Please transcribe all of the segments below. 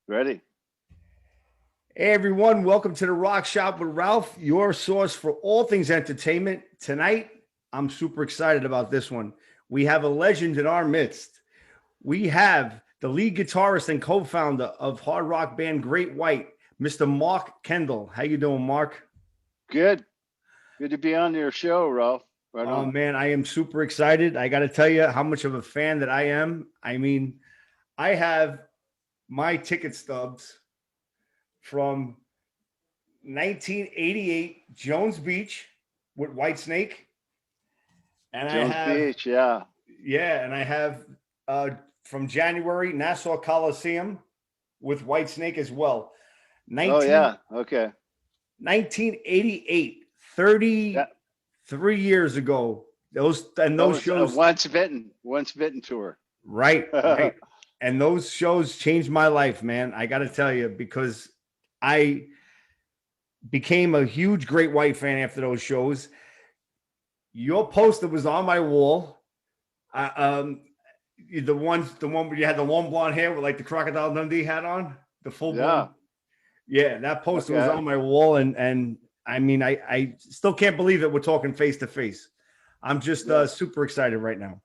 Ready? Hey everyone, welcome to the Rock Shop with Ralph, your source for all things entertainment. Tonight, I'm super excited about this one. We have a legend in our midst. We have the lead guitarist and co-founder of hard rock band Great White, Mr. Mark Kendall. How you doing, Mark? Good. Good to be on your show, Ralph. Right Oh on. man, I am super excited. I got to tell you how much of a fan that I am. I mean, I have my ticket stubs from 1988 Jones Beach with Whitesnake, and I Jones have Beach. Yeah. and I have uh, from January Nassau Coliseum with Whitesnake as well. Oh, 19, yeah. Okay. 1988, thirty That 3 years ago. that Those was a shows, once bitten tour. right, right, and those shows changed my life, man. I got to tell you because I became a huge Great White fan after those shows. Your poster was on my wall. Uh, um, the one where you had the long blonde hair with like the Crocodile Dundee hat on, the full Yeah. blown. Yeah, that poster was Okay. on my wall, and I mean, I still can't believe that we're talking face to face. I'm just Yeah. super excited right now.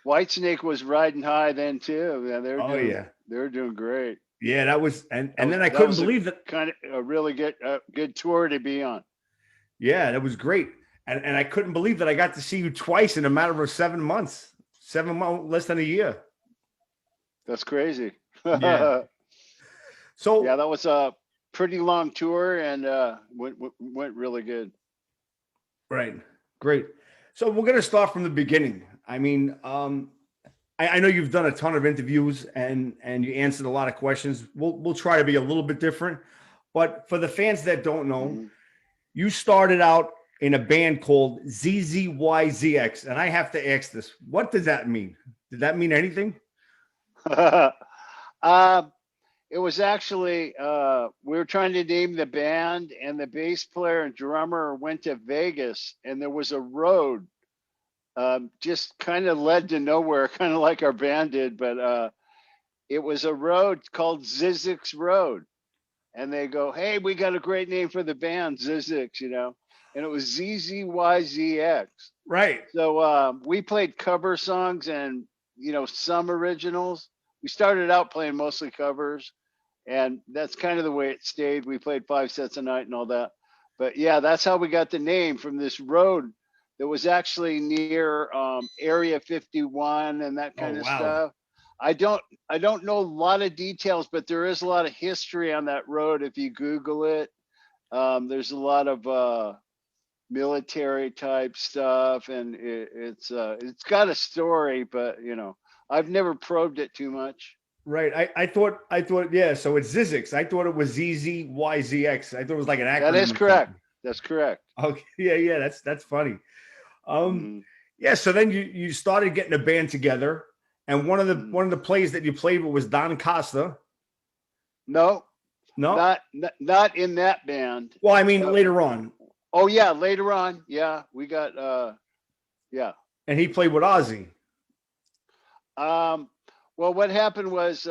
Whitesnake was riding high then too. Yeah, Oh yeah, they were doing great. yeah. That was and then I That couldn't was a believe that. kind of a really good tour to be on. Yeah, that was great, and I couldn't believe that I got to see you twice in a matter of 7 months, 7 months, less than a year. That's crazy. Yeah. Yeah, So that was a pretty long tour and went really good. right, great. So we're gonna start from the beginning. I mean, I know you've done a ton of interviews and you answered a lot of questions. We'll try to be a little bit different, but for the fans that don't know, Mhm. you started out in a band called ZZYZX, and I have to ask this: what does that mean? Did that mean anything? Um, it was actually we were trying to name the band, and the bass player and drummer went to Vegas, and there was a road just kind of led to nowhere, kind of like our band did, but it was a road called Zizix Road, and they go, "Hey, we got a great name for the band, Zizix," and it was ZZYZX. Right. So we played cover songs and some originals. We started out playing mostly covers, and that's kind of the way it stayed. We played 5 sets a night and all that. But yeah, that's how we got the name from this road that was actually near Area 51 and that Oh kind of wow. stuff. I don't I don't know a lot of details, but there is a lot of history on that road if you Google it. There's a lot of military type stuff, and it's got a story, but I've never probed it too much. Right. I thought yeah. So it's Zizix. I thought it was ZZYZX. I thought it was like an That acronym is or correct. something. That's correct. Okay. Yeah. Yeah. That's funny. Um. Hmm. Yeah. So then you started getting a band together, and Hmm. one of the plays that you played with was Don Costa. No, No. not in that band. Well, I mean Uh, later on, oh yeah, later on, yeah, we got yeah. and he played with Ozzy. Um, well, what happened was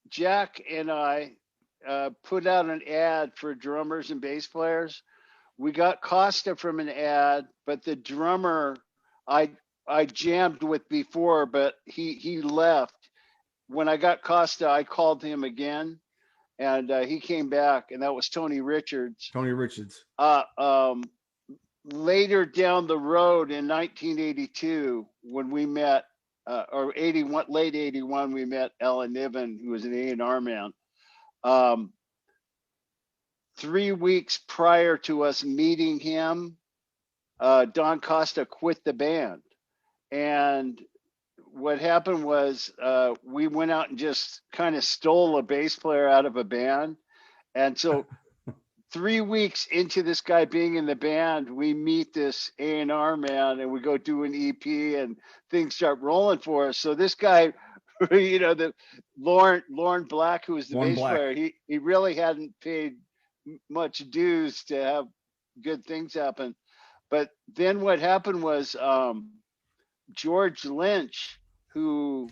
Jack and I put out an ad for drummers and bass players. We got Costa from an ad, but the drummer I jammed with before, but he left. When I got Costa, I called him again, and he came back, and that was Tony Richards. Tony Richards. Uh, um, Later down the road in 1982, when we met, or 81, late 81, we met Alan Niven, who was an A&R man. Um, 3 weeks prior to us meeting him, Don Costa quit the band. And what happened was we went out and just kind of stole a bass player out of a band. And so 3 weeks into this guy being in the band, we meet this A&R man and we go do an EP and things start rolling for us. So this guy, the Lauren Black, who was the One bass Black. player, he really hadn't paid much dues to have good things happen. But then what happened was George Lynch, who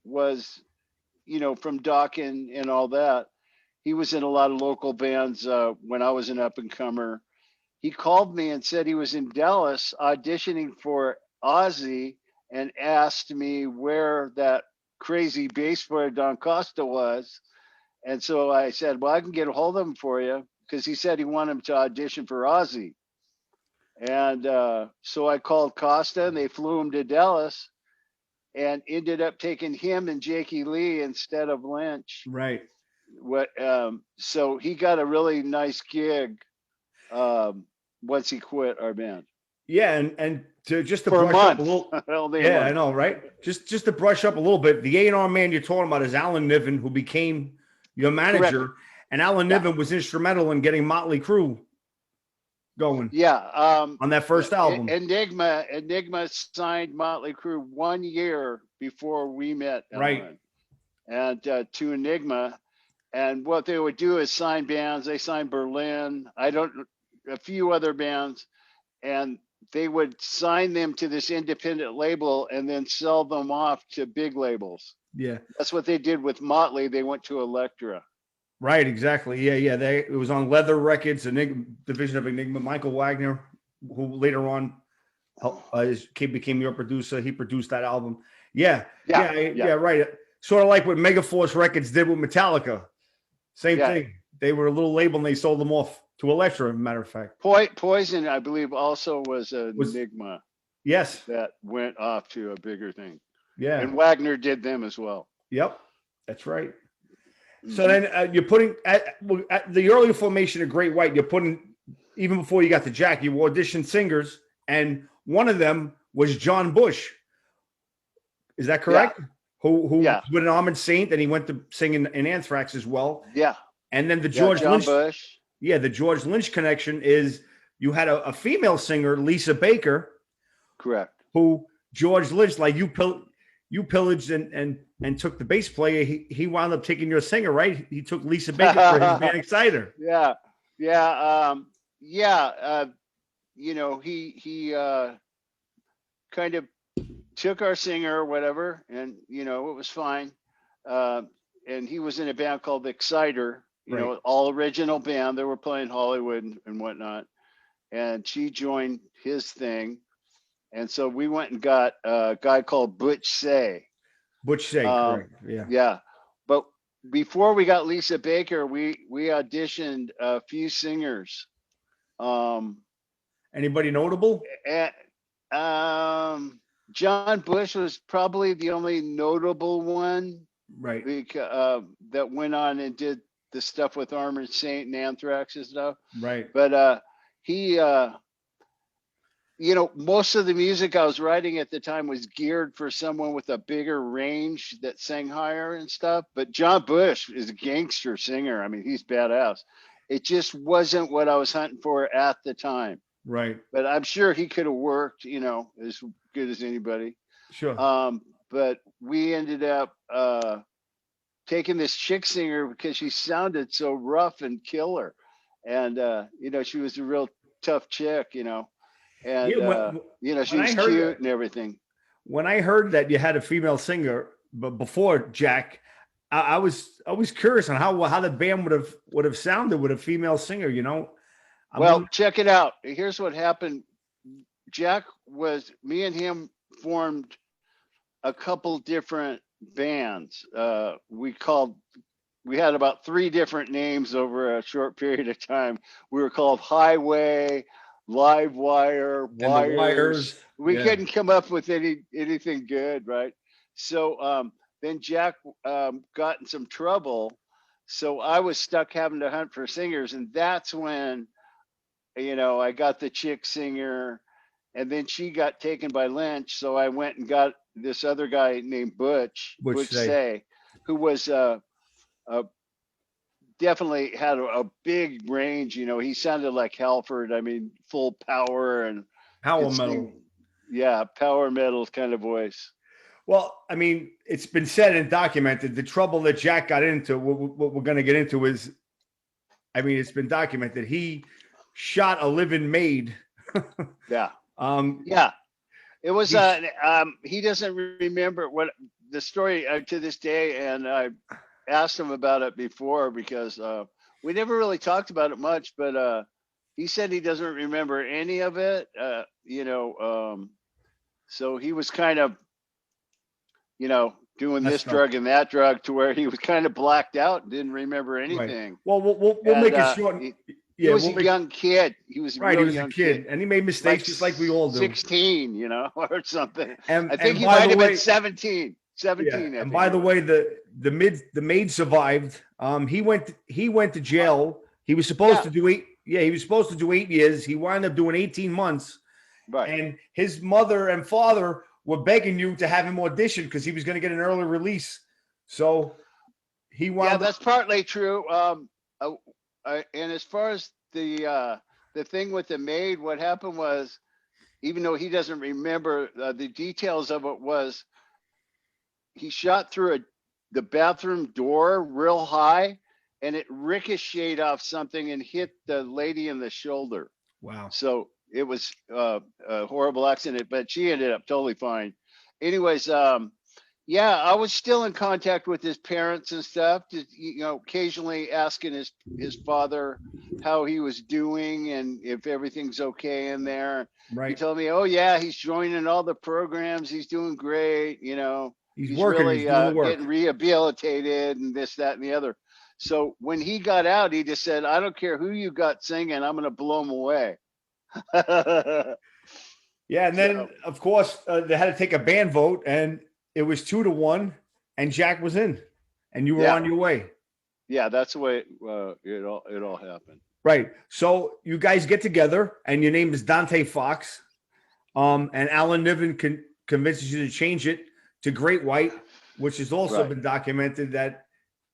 was from Doc and all that. He was in a lot of local bands when I was an up and comer. He called me and said he was in Dallas auditioning for Ozzy and asked me where that crazy bass player Don Costa was. And so I said, well, I can get a hold of him for you, because he said he wanted him to audition for Ozzy. And so I called Costa, and they flew him to Dallas and ended up taking him and Jakey Lee instead of Lynch. Right. So he got a really nice gig once he quit our band. Yeah, and to just to For a brush up month. a little. Only a Yeah, month. I know, right? Just to brush up a little bit. The A&R man you're talking about is Alan Niven, who became your manager. Correct. And Alan Niven was instrumental in getting Motley Crue going. Yeah. On that first album. Enigma signed Motley Crue 1 year before we met. Right. And to Enigma. And what they would do is sign bands. They signed Berlin, a few other bands, and they would sign them to this independent label and then sell them off to big labels. Yeah. That's what they did with Motley. They went to Elektra. Right, exactly. Yeah. It was on Leather Records, Enigma, division of Enigma. Michael Wagner, who later on became your producer, he produced that album. Yeah, right. Sort of like what Megaforce Records did with Metallica. Same thing. They were a little label and they sold them off to Elektra, as a matter of fact. Poison, I believe, also was Enigma. Yes. That went off to a bigger thing. Yeah. And Wagner did them as well. Yep. That's right. So then you're putting at the earlier formation of Great White, you're putting, even before you got to Jack, you auditioned singers, and one of them was John Bush. Is that correct? Yeah. Who was with an Armored Saint, and he went to sing in Anthrax as well. Yeah. And then the George Lynch. Bush. Yeah, the George Lynch connection is you had a female singer, Lisa Baker. Correct. Who George Lynch, like you pillaged and took the bass player. He wound up taking your singer, right? He took Lisa Baker for his band Exciter. Yeah. He kind of took our singer or whatever, and it was fine. And he was in a band called Exciter, all original band. They were playing Hollywood and whatnot. And she joined his thing. And so we went and got a guy called Butch Say. Correct. Yeah. Yeah. But before we got Lisa Baker, we auditioned a few singers. Anybody notable? John Bush was probably the only notable one. Right. That went on and did the stuff with Armored Saint and Anthrax and stuff. Right. But he most of the music I was writing at the time was geared for someone with a bigger range that sang higher and stuff. But John Bush is a gangster singer. I mean, he's badass. It just wasn't what I was hunting for at the time. Right. But I'm sure he could have worked, as good as anybody. Sure. But we ended up taking this chick singer because she sounded so rough and killer. And, she was a real tough chick, and she was cute and everything. When I heard that you had a female singer, but before Jack, I was curious on how the band would have sounded with a female singer. Check it out. Here's what happened. Me and him formed a couple different bands. We had about 3 different names over a short period of time. We were called Highway, Live Wire, Wires. We couldn't come up with anything good, right? So then Jack got in some trouble. So I was stuck having to hunt for singers. And that's when, I got the chick singer, and then she got taken by Lynch. So I went and got this other guy named Butch Say, who was definitely had a big range. He sounded like Halford. I mean, full power and power metal. Yeah, power metal kind of voice. Well, I mean, it's been said and documented. The trouble that Jack got into, what we're going to get into is, I mean, it's been documented. He shot a living maid. Yeah. It was. He doesn't remember what the story to this day, and I asked him about it before because we never really talked about it much, but he said he doesn't remember any of it. So he was kind of, doing this Messed up. drug and that drug to where he was kind of blacked out and didn't remember Right. anything. Well, we'll And make it short. he Yeah, was we'll a make. young kid. He was a Right, he real was a young kid, kid, and he made mistakes like just like we all do. 16, or something. I think And he by might the have been way, 17. 17, yeah. I And think by he the was. way, the maid survived. He went to jail. He was supposed Yeah, to do 8. Yeah, he was supposed to do 8 years. He wound up doing 18 months. right. And his mother and father were begging you to have him audition because he was going to get an early release. So he Yeah, wound up. that's partly true. And as far as the thing with the maid, what happened was, even though he doesn't remember the details of it, was he shot through the bathroom door real high, and it ricocheted off something and hit the lady in the shoulder. Wow. So it was a horrible accident, but she ended up totally fine. Anyways, yeah, I was still in contact with his parents and stuff, just, occasionally asking his father how he was doing and if everything's okay in there. He Right. told me, oh yeah, he's joining all the programs. He's doing great. He's He's working. really He's doing the getting work. rehabilitated and this, that, and the other. So when he got out, he just said, I don't care who you got singing, I'm going to blow him away. Yeah, and then So, of course they had to take a band vote, and it was 2-1, and Jack was in, and you were yeah, on your way. yeah, that's the way it all happened. Right. So you guys get together, and your name is Dante Fox. And Alan Niven convinces you to change it to Great White, which has also Right. been documented that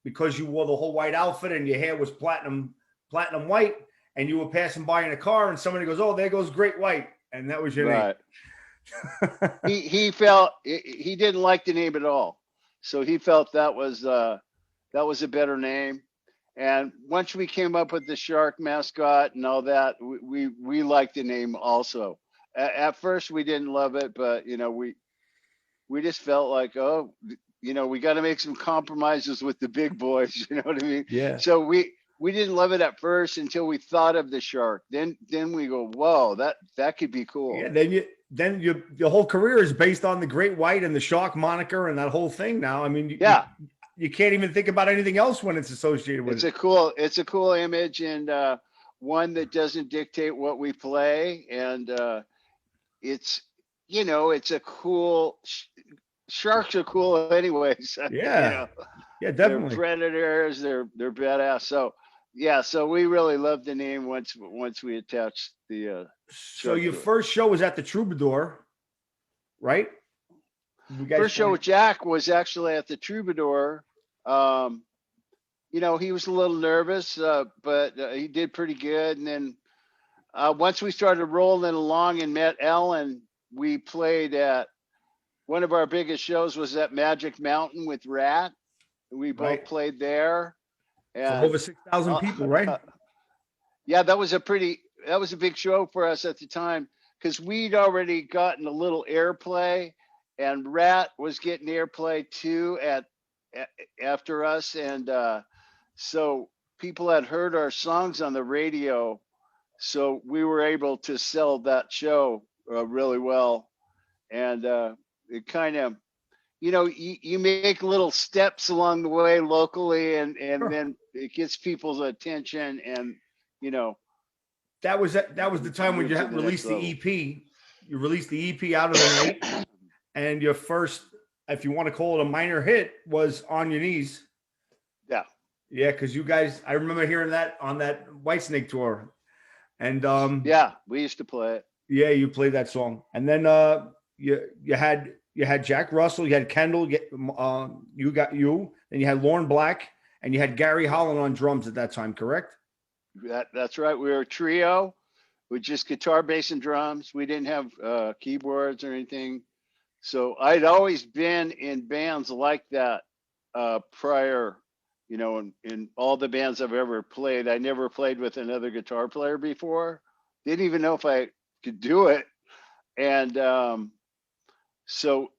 because you wore the whole white outfit and your hair was platinum white, and you were passing by in a car, and somebody goes, "Oh, there goes Great White," and that was your name. Right. He felt he didn't like the name at all, so he felt that was a better name. And once we came up with the shark mascot and all that, we liked the name also. At first, we didn't love it, but we just felt like, oh, we got to make some compromises with the big boys. You know what I mean? Yeah. So we didn't love it at first until we thought of the shark. Then we go, whoa, that could be cool. Yeah. Then your whole career is based on the Great White and the shark moniker and that whole thing. Now, I mean, Yeah, you can't even think about anything else when it's associated with it. it's a cool image, and one that doesn't dictate what we play, and it's it's a cool. Sharks are cool anyways. Yeah. Yeah, They're definitely. predators. They're badass. So yeah, so we really loved the name once we attached the So shark your to it. first show was at the Troubadour, right? You guys First show played. with Jack was actually at the Troubadour. Um, he was a little nervous, but he did pretty good. And then once we started rolling along and met Ellen, we played at one of our biggest shows was at Magic Mountain with Rat. We both Right. played there, For and over 6,000 uh, people, right? yeah, that was a big show for us at the time because we'd already gotten a little airplay, and Rat was getting airplay too after us, and so people had heard our songs on the radio, so we were able to sell that show really well, and it kind of you make little steps along the way locally, and Sure. then it gets people's attention, and you know That was the time when move you to the next released the level. EP. You released the EP Out of the Night, and your first, if you want to call it a minor hit, was On Your Knees. Yeah, Yeah, because you guys, I remember hearing that on that Whitesnake tour, and yeah, we used to play it. yeah, you played that song, and then you had Jack Russell, you had Kendall, you got you, and you had Lauren Black, and you had Gary Holland on drums at that time, correct? That's right. We were a trio with just guitar, bass, and drums. We didn't have keyboards or anything. So I'd always been in bands like that prior, in all the bands I've ever played. I never played with another guitar player before. Didn't even know if I could do it. And so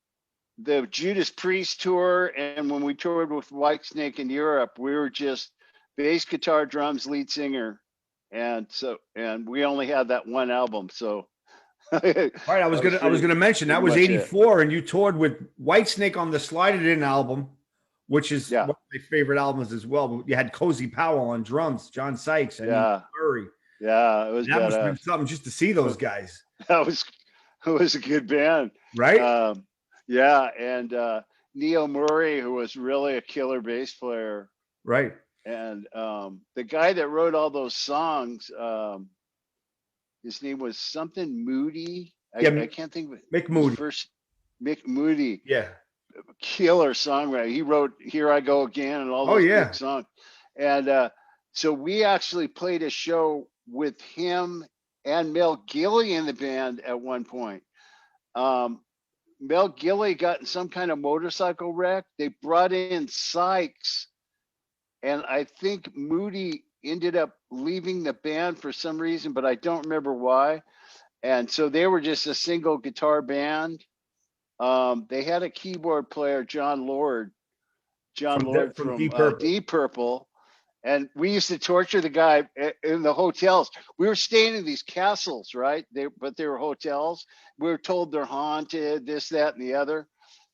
the Judas Priest tour, and when we toured with Whitesnake in Europe, we were just bass, guitar, drums, lead singer, and we only had that one album. So, all right, I was gonna mention that was '84, and you toured with Whitesnake on the Slide It In album, which is one of my favorite albums as well. You had Cozy Powell on drums, John Sykes, and Murray. Yeah, it was that must have been something just to see those guys. It was a good band, right? Yeah, and Neil Murray, who was really a killer bass player, right? And the guy that wrote all those songs, his name was something Moody. I can't think of it. Mick Moody. Mick Moody. Yeah. Killer songwriter. He wrote "Here I Go Again" and all those big songs. And so we actually played a show with him and Mel Gilley in the band at one point. Mel Gilley got in some kind of motorcycle wreck. They brought in Sykes, and I think Moody ended up leaving the band for some reason, but I don't remember why. And so they were just a single guitar band. They had a keyboard player, John Lord from Deep Purple. And we used to torture the guy in the hotels. We were staying in these castles, right? But they were hotels. We were told they're haunted, this, that, and the other.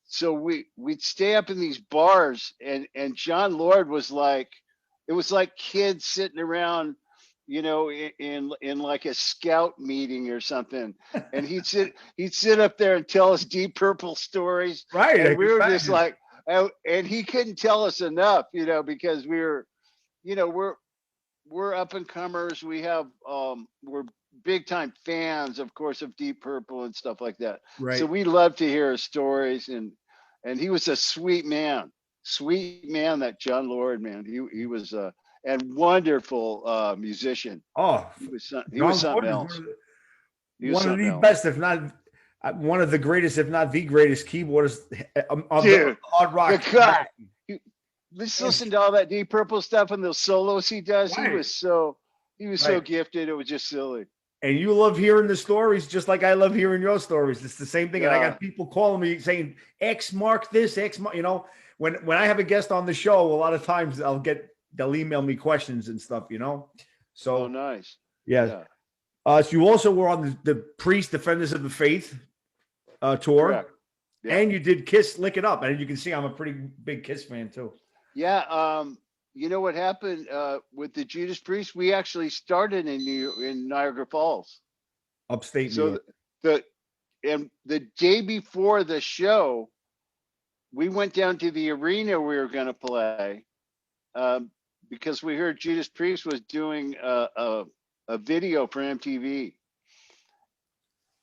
So we'd stay up in these bars, and John Lord was like, it was like kids sitting around, you know, in like a scout meeting or something. And he'd sit up there and tell us Deep Purple stories. Right. And we were just like, and he couldn't tell us enough, you know, because we were, you know, we're up and comers. We have we're big time fans, of course, of Deep Purple and stuff like that. Right. So we love to hear his stories, and he was a sweet man, that John Lord, man. He was and wonderful musician. Oh, he was something else. One of the best, if not one of the greatest, if not the greatest keyboardist of the hard rock. The guy. Let's listen to all that Deep Purple stuff and those solos he does. Right. He was so gifted. It was just silly. And you love hearing the stories just like I love hearing your stories. It's the same thing. And I got people calling me saying X mark this, X mark, you know, when I have a guest on the show, a lot of times they'll email me questions and stuff, you know? So nice. Yeah. So you also were on the Priest Defenders of the Faith tour. Correct. Yeah. And you did Kiss Lick It Up. And you can see I'm a pretty big Kiss fan too. Yeah, you know what happened with the Judas Priest? We actually started in Niagara Falls, upstate. So the day before the show, we went down to the arena we were going to play because we heard Judas Priest was doing a video for MTV,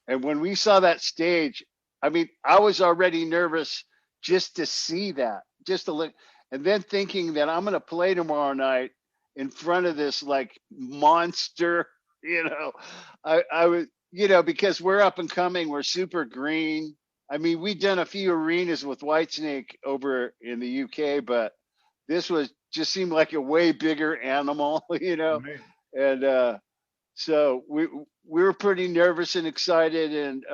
and when we saw that stage, I mean, I was already nervous just to see that, just to look. And then thinking that I'm going to play tomorrow night in front of this like monster, you know, I was, you know, because we're up and coming, we're super green. I mean, we've done a few arenas with Whitesnake over in the UK, but this just seemed like a way bigger animal, you know. Right. And so we were pretty nervous and excited, and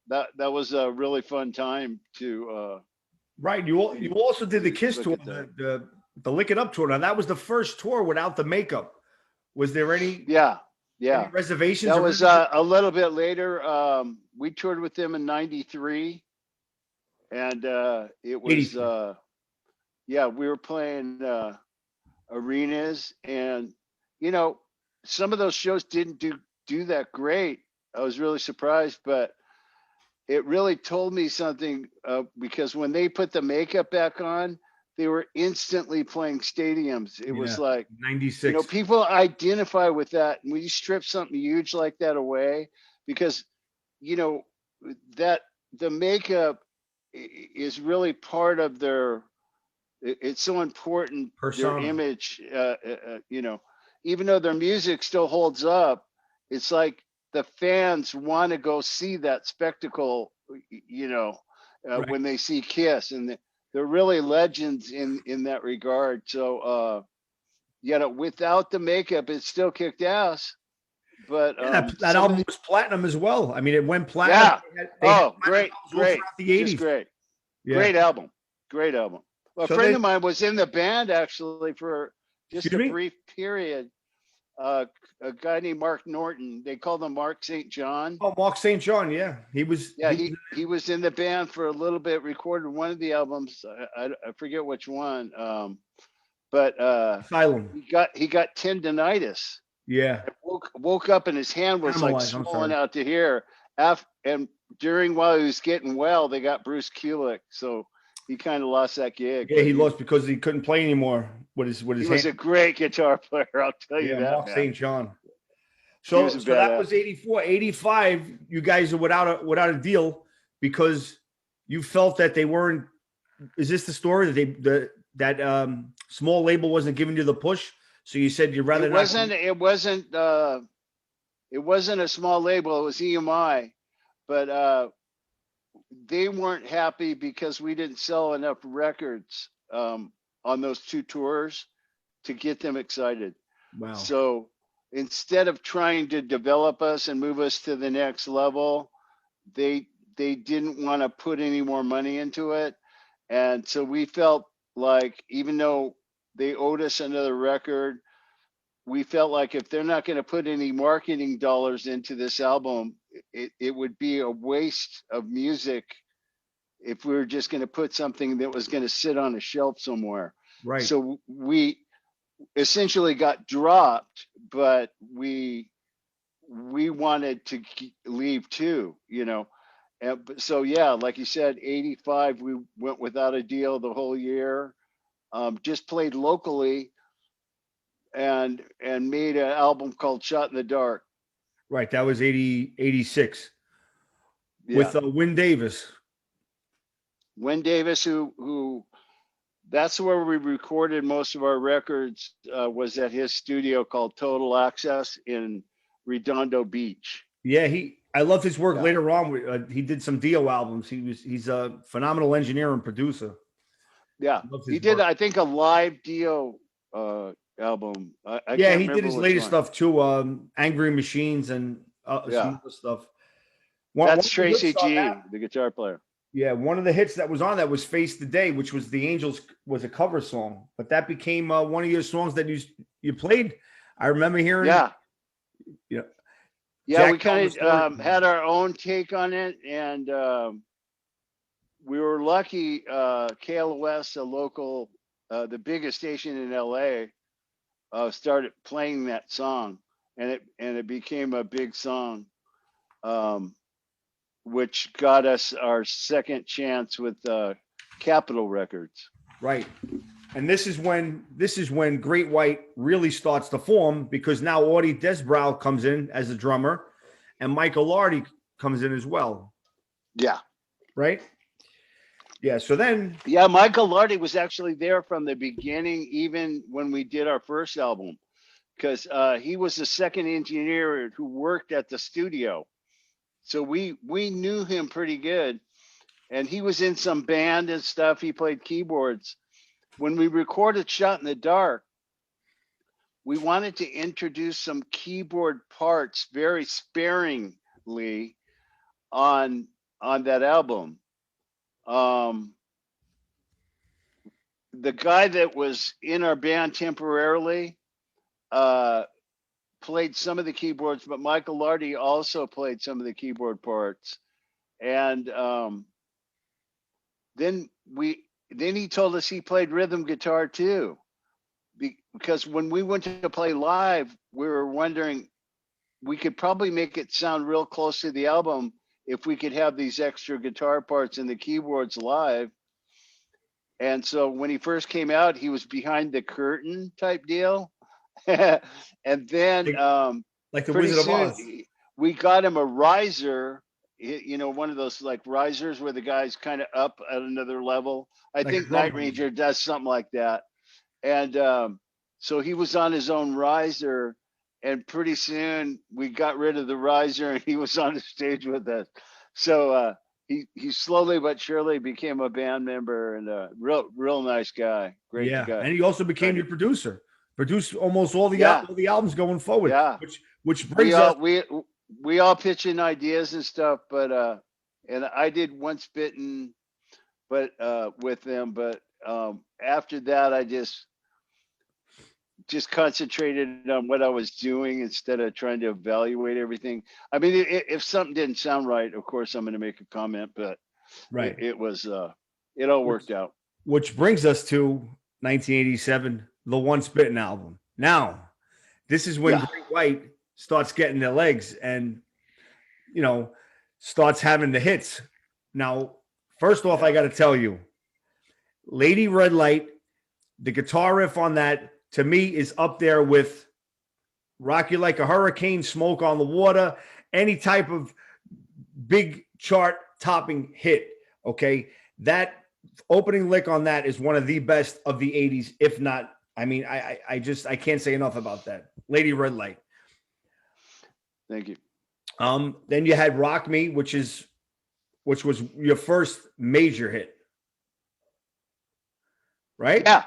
that was a really fun time to. Right. You also did the Kiss tour, the Lick It Up tour. Now that was the first tour without the makeup. Was there any? Yeah. Any reservations? That was a little bit later. We toured with them in '93, and it was we were playing arenas, and you know, some of those shows didn't do that great. I was really surprised, but it really told me something because when they put the makeup back on, they were instantly playing stadiums. It was like 96. You know, people identify with that, and when you strip something huge like that away, because you know that the makeup is really part of their. It's so important. Persona. Their image. You know, even though their music still holds up, it's like the fans want to go see that spectacle, you know, right. When they see Kiss, and they're really legends in that regard. So, without the makeup, it still kicked ass. But that album was platinum as well. I mean, it went platinum. Yeah. Great. The 80s. Just great. Yeah. Great album. Great album. Well, a So friend then, of mine was in the band actually for just excuse a me. brief period. Uh, a guy named Mark Norton. They called him Mark St. John. Oh, Mark St. John. Yeah, he was. Yeah, he was in the band for a little bit. Recorded one of the albums. I forget which one. But Asylum. he got tendonitis. Yeah. Woke up and his hand was like Animalize. I'm swollen sorry. out to here. And during while he was getting well, they got Bruce Kulick, so he kind of lost that gig. Yeah, But he lost because he couldn't play anymore with his he was hand. a great guitar player. I'll tell you Yeah, that, Mark man. St. John. He was So a that badass. was 84. 85, you guys are without a deal because you felt that they weren't. Is this the story that that small label wasn't giving you the push? So you said you'd rather It not. wasn't. It wasn't a small label. It was EMI, but they weren't happy because we didn't sell enough records on those two tours to get them excited. Wow. So instead of trying to develop us and move us to the next level, they didn't want to put any more money into it. And so we felt like even though they owed us another record, we felt like if they're not going to put any marketing dollars into this album, it would be a waste of music if we were just going to put something that was going to sit on a shelf somewhere. Right. So we essentially got dropped, but we wanted to leave too, you know. And so yeah, like you said, 85, we went without a deal the whole year. Just played locally and made an album called Shot in the Dark. Right. That was 86 Yeah. with Win Davis. Win Davis, who that's where we recorded most of our records, was at his studio called Total Access in Redondo Beach. Yeah, I love his work Yeah. later on. He did some Dio albums. He's a phenomenal engineer and producer. Yeah, he did. I think a live Dio album. I yeah, can't he did his which latest one. stuff too. Angry Machines and Yeah. some other stuff. That's Tracy G, the guitar player. Yeah, one of the hits that was on that was "Face the Day," which was the Angels, was a cover song, but that became one of your songs that you played. I remember hearing. Yeah. Yeah. Yeah, Jack, we kind of had our own take on it, and we were lucky. KLOS, a local, the biggest station in LA, started playing that song, and it became a big song, which got us our second chance with Capitol Records. Right. And this is when Great White really starts to form, because now Audie Desbrow comes in as a drummer and Michael Lardy comes in as well. Yeah. Right? Yeah. So then. Yeah, Michael Lardy was actually there from the beginning, even when we did our first album, because he was the second engineer who worked at the studio. So we knew him pretty good. And he was in some band and stuff. He played keyboards. When we recorded Shot in the Dark, we wanted to introduce some keyboard parts very sparingly on that album. The guy that was in our band temporarily played some of the keyboards, but Michael Lardy also played some of the keyboard parts. And then he told us he played rhythm guitar too, because when we went to play live, we were wondering we could probably make it sound real close to the album if we could have these extra guitar parts and the keyboards live. And so when he first came out, he was behind the curtain type deal. And then like the Wizard of Oz, we got him a riser, you know, one of those like risers where the guy's kind of up at another level. I think Night Ranger does something like that. And so he was on his own riser, and pretty soon we got rid of the riser and he was on the stage with us. So he slowly but surely became a band member, and a real nice guy. Great guy. And he also became your producer. Produced almost all the albums going forward. Yeah. Which brings us. We all pitch in ideas and stuff, but and I did Once Bitten, but with them. But after that, I just concentrated on what I was doing instead of trying to evaluate everything. I mean, if something didn't sound right, of course I'm going to make a comment, but Right. it all Which, worked out. which brings us to 1987, the One Spittin' album. Now, this is when Yeah. Great White starts getting their legs and, you know, starts having the hits. Now, first off, I Yeah. got to tell you, Lady Red Light, the guitar riff on that to me is up there with Rock You Like a Hurricane, Smoke on the Water, any type of big chart topping hit. Okay. That opening lick on that is one of the best of the 80s, if not. I mean, I can't say enough about that. Lady Red Light. Thank you. Then you had Rock Me, which was your first major hit. Right? Yeah.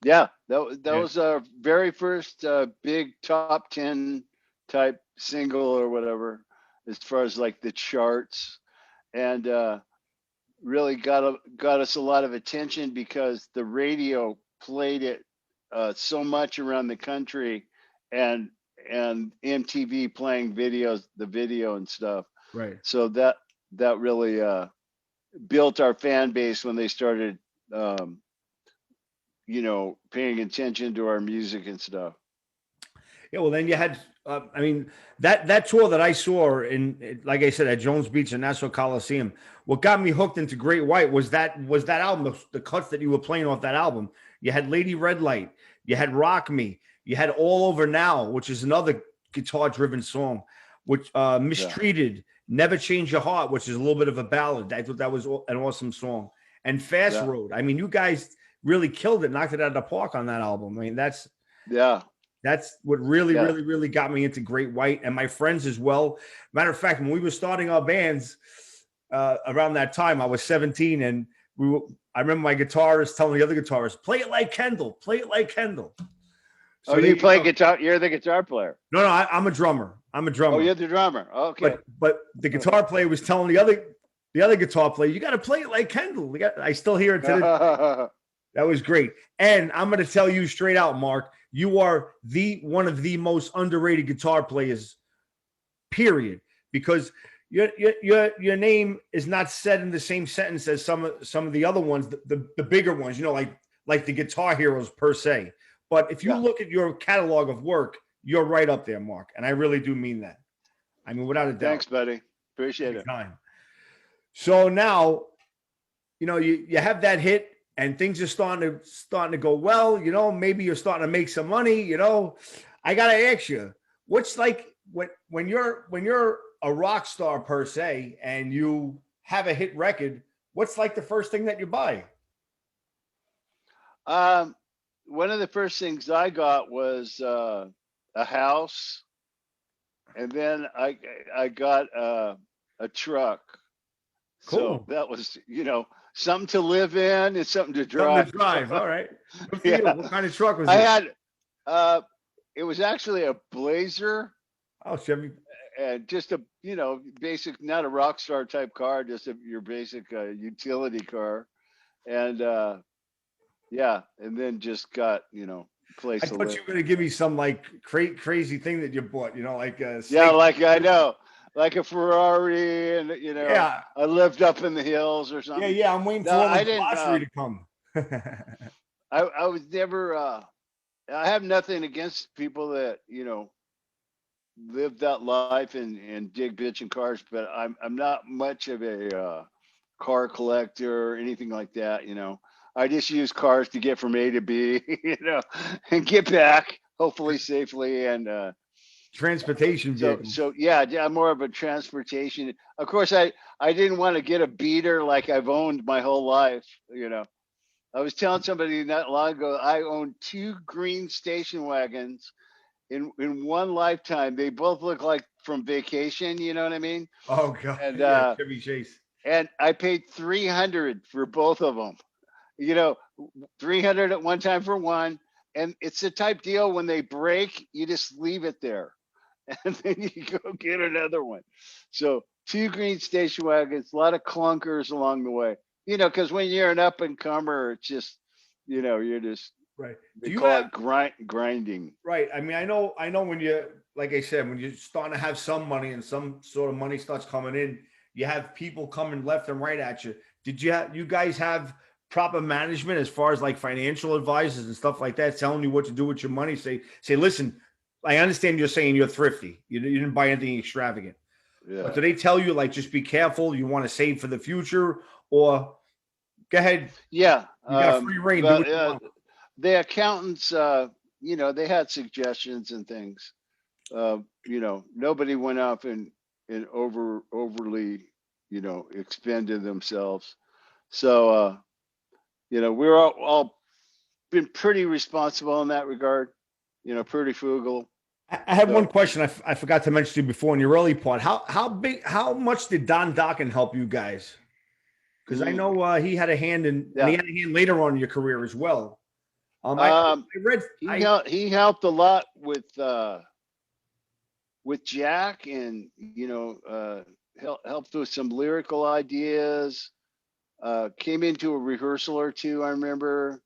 Yeah. That Yeah. was our very first big top 10 type single or whatever, as far as like the charts. And really got us a lot of attention because the radio played it so much around the country, and MTV playing the video and stuff. Right. So that really built our fan base when they started, paying attention to our music and stuff. Yeah, well, then you had, I mean, that tour that I saw like I said, at Jones Beach and Nassau Coliseum. What got me hooked into Great White was that album, the cuts that you were playing off that album. You had Lady Red Light, you had Rock Me, you had All Over Now, which is another guitar-driven song, which Mistreated, Never Change Your Heart, which is a little bit of a ballad. I thought that was an awesome song, and Fast Road. I mean, you guys really killed it, knocked it out of the park on that album. I mean, that's what really got me into Great White and my friends as well. Matter of fact, when we were starting our bands around that time, I was 17, and I remember my guitarist telling the other guitarists, "Play it like Kendall, play it like Kendall." So you play guitar? You're the guitar player? No, I'm a drummer. Oh, you're the drummer. Okay. But the guitar player was telling the other guitar player, "You got to play it like Kendall." I still hear it today. That was great. And I'm going to tell you straight out, Mark, you are one of the most underrated guitar players, period. Because your name is not said in the same sentence as some of the other ones, the bigger ones, like the guitar heroes per se. But if you look at your catalog of work, you're right up there, Mark. And I really do mean that. I mean, without a doubt. Thanks, buddy. Appreciate it. So now, you have that hit. And things are starting to go well, maybe you're starting to make some money, I got to ask you, what's like when you're a rock star per se and you have a hit record, what's like the first thing that you buy? One of the first things I got was a house, and then I got a truck. Cool. So that was, something to live in and something to drive. All right. Yeah. What kind of truck was it? I had, it was actually a Blazer. Oh, Chevy. And just a, basic, not a rock star type car, just your basic utility car. And and then just got, place I to thought live. you were going to give me some like crazy thing that you bought, like like I know. Like a Ferrari, and I lived up in the hills or something. Yeah. I'm waiting for the glossary to come. I was never. I have nothing against people that live that life and dig bitching cars, but I'm not much of a car collector or anything like that. I just use cars to get from A to B, and get back hopefully safely and. Transportation vehicle. So yeah, I'm more of a transportation. Of course, I didn't want to get a beater like I've owned my whole life. I was telling somebody not long ago, I owned 2 green station wagons in one lifetime. They both look like from vacation. You know what I mean? Oh God! And Chevy Chase. And I paid $300 for both of them. $300 at one time for one. And it's the type deal when they break, you just leave it there. And then you go get another one. So 2 green station wagons, a lot of clunkers along the way. because when you're an up and comer, it's just, you're just, Right. they Do you call have it grinding. right? I mean, I know when you, like I said, when you're starting to have some money and some sort of money starts coming in, you have people coming left and right at you. Did you guys have proper management as far as like financial advisors and stuff like that, telling you what to do with your money? Say, listen, I understand you're saying you're thrifty. You didn't buy anything extravagant. But Yeah. do they tell you like just be careful? You want to save for the future, or go ahead, Yeah. you got free reign, do But what you want. the accountants, they had suggestions and things. Nobody went off and overly, expended themselves. So, we're all been pretty responsible in that regard, pretty frugal. I have one So, question I forgot to mention to you before in your early part. How much did Don Dokken help you guys? Because I mm, know he had a hand in, and he yeah. had a hand later on in your career as well. I read, He helped a lot with Jack, and helped with some lyrical ideas. Came into a rehearsal or two, I remember,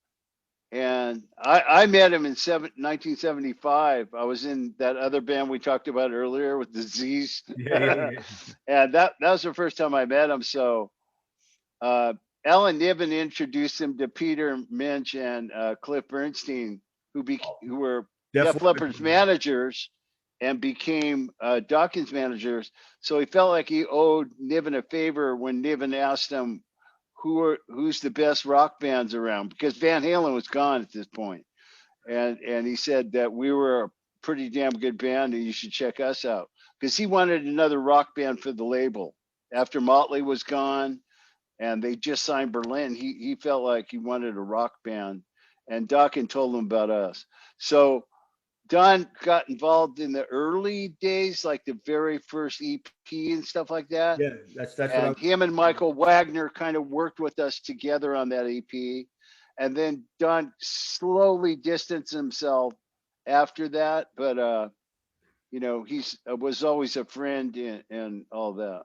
and I met him in 1975. I was in that other band we talked about earlier with the Z's, yeah, yeah, and yeah. that was the first time I met him. So uh, Alan Niven introduced him to Peter Minch and Cliff Bernstein, who were Def Def Leppard. Leppard's managers and became Dawkins managers. So he felt like he owed Niven a favor when Niven asked him who's the best rock bands around, because Van Halen was gone at this point, and he said that we were a pretty damn good band and you should check us out, because he wanted another rock band for the label after Motley was gone and they just signed Berlin. He felt like he wanted a rock band, and Dokken told him about us. So Don got involved in the early days, like the very first EP and stuff like that. Yeah, that's what I And was. him and Michael Wagner kind of worked with us together on that EP. And then Don slowly distanced himself after that, but he's was always a friend and all that.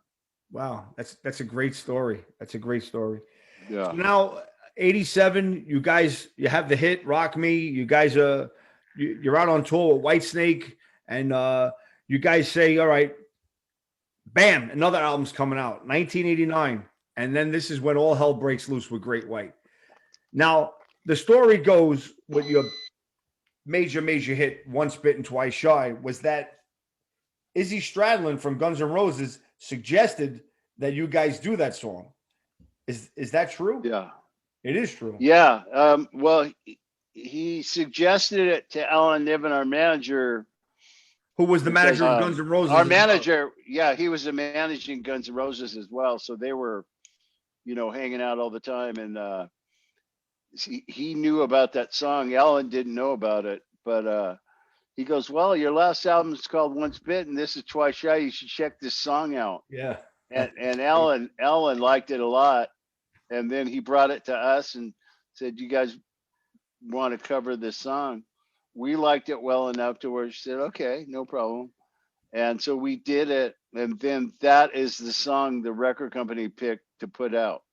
Wow, that's a great story. That's a great story. So Yeah. now, 87, you guys, you have the hit "Rock Me." You guys you're out on tour with Whitesnake, and you guys say, "All right, bam, another album's coming out, 1989," and then this is when all hell breaks loose with Great White. Now, the story goes with your major hit, "Once Bitten, Twice Shy," was that Izzy Stradlin from Guns N' Roses suggested that you guys do that song. Is that true? Yeah. It is true. Yeah. Well, he suggested it to Alan Niven, our manager, Who was the because manager of Guns N' our Roses as well? manager, yeah, he was the managing Guns N' Roses as well. So they were, hanging out all the time. And he knew about that song. Alan didn't know about it, but he goes, "Well, your last album is called Once Bitten. This is Twice Shy. You should check this song out." Yeah. And Alan liked it a lot. And then he brought it to us and said, "You guys want to cover this song?" We liked it well enough to where she said, "Okay, no problem." And so we did it. And then that is the song the record company picked to put out.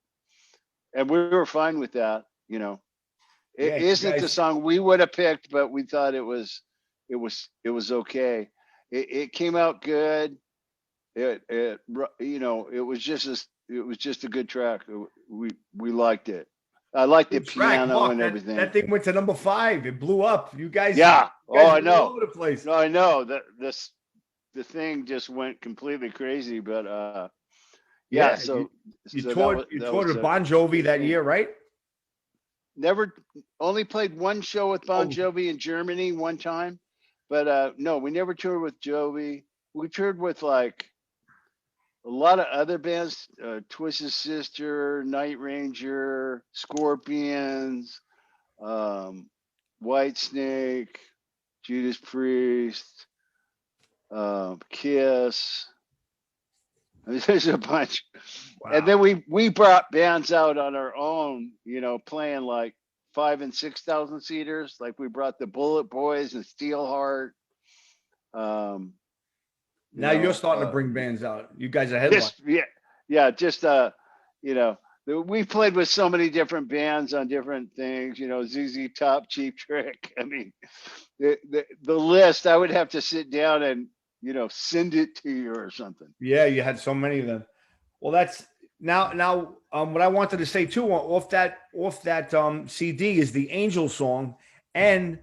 And we were fine with that. It Yeah, you isn't the guys. song we would have picked, but we thought it was okay. It came out good. It was just a good track. We liked it. I liked the Good track. piano Mark, and that everything. thing went to number 5. It blew up. Yeah. You Oh, guys I were all know. over the place. No, I know that the thing just went completely crazy. But yeah. Yeah, So you so that was that toured was with a Bon Jovi good that thing. year, right? Never only played one show with Bon Oh, Jovi in Germany one time, but no, we never toured with Jovi. We toured with like a lot of other bands, Twisted Sister, Night Ranger, Scorpions, um, Whitesnake, Judas Priest, Kiss. I mean, there's a bunch. And wow. then we brought bands out on our own, playing like 5,000 and 6,000 seaters. Like we brought the Bullet Boys and Steelheart. Um, you Now you're know, starting to bring bands out. You guys are headline. just yeah, just you know, We played with so many different bands on different things, you know, ZZ Top, Cheap Trick. I mean, the list, I would have to sit down and, you know, send it to you or something. Yeah, you had so many of them. Well, that's now. What I wanted to say too off that CD is the Angel song, and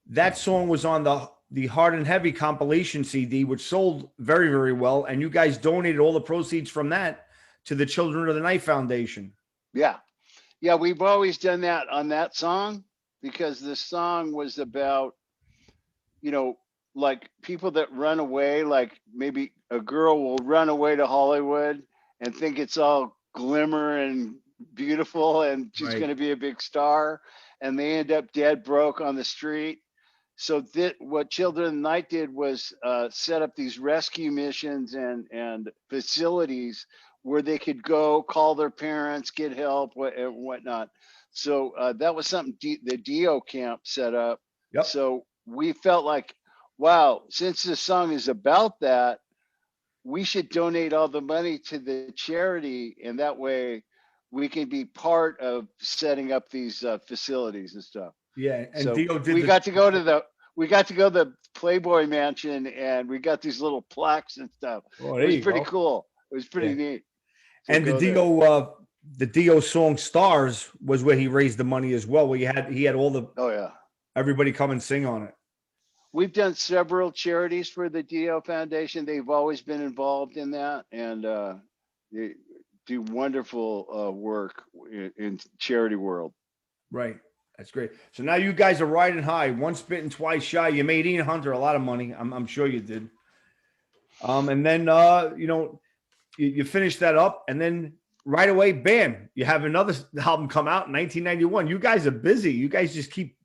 that song was on the Hard and Heavy compilation CD, which sold very, very well. And you guys donated all the proceeds from that to the Children of the Night Foundation. Yeah. Yeah. We've always done that on that song because the song was about, you know, like people that run away, like maybe a girl will run away to Hollywood and think it's all glimmer and beautiful and she's Right. going to be a big star, and they end up dead broke on the street. So what Children of the Night did was set up these rescue missions and facilities where they could go call their parents, get help, and whatnot. So that was something the Dio camp set up. Yep. So we felt like, wow, since this song is about that, we should donate all the money to the charity, and that way we can be part of setting up these facilities and stuff. Yeah, and So Dio did we got to go to the Playboy Mansion, and we got these little plaques and stuff. Oh, It there was you pretty go. cool. It was pretty neat. So And the Dio song "Stars" was where he raised the money as well. Where he had all the everybody come and sing on it. We've done several charities for the Dio Foundation. They've always been involved in that, and they do wonderful work in charity world. Right. That's great. So now you guys are riding high. Once bitten, twice shy. You made Ian Hunter a lot of money. I'm sure you did. And then you know, you finish that up, and then right away, bam, you have another album come out in 1991. You guys are busy. You guys just keep.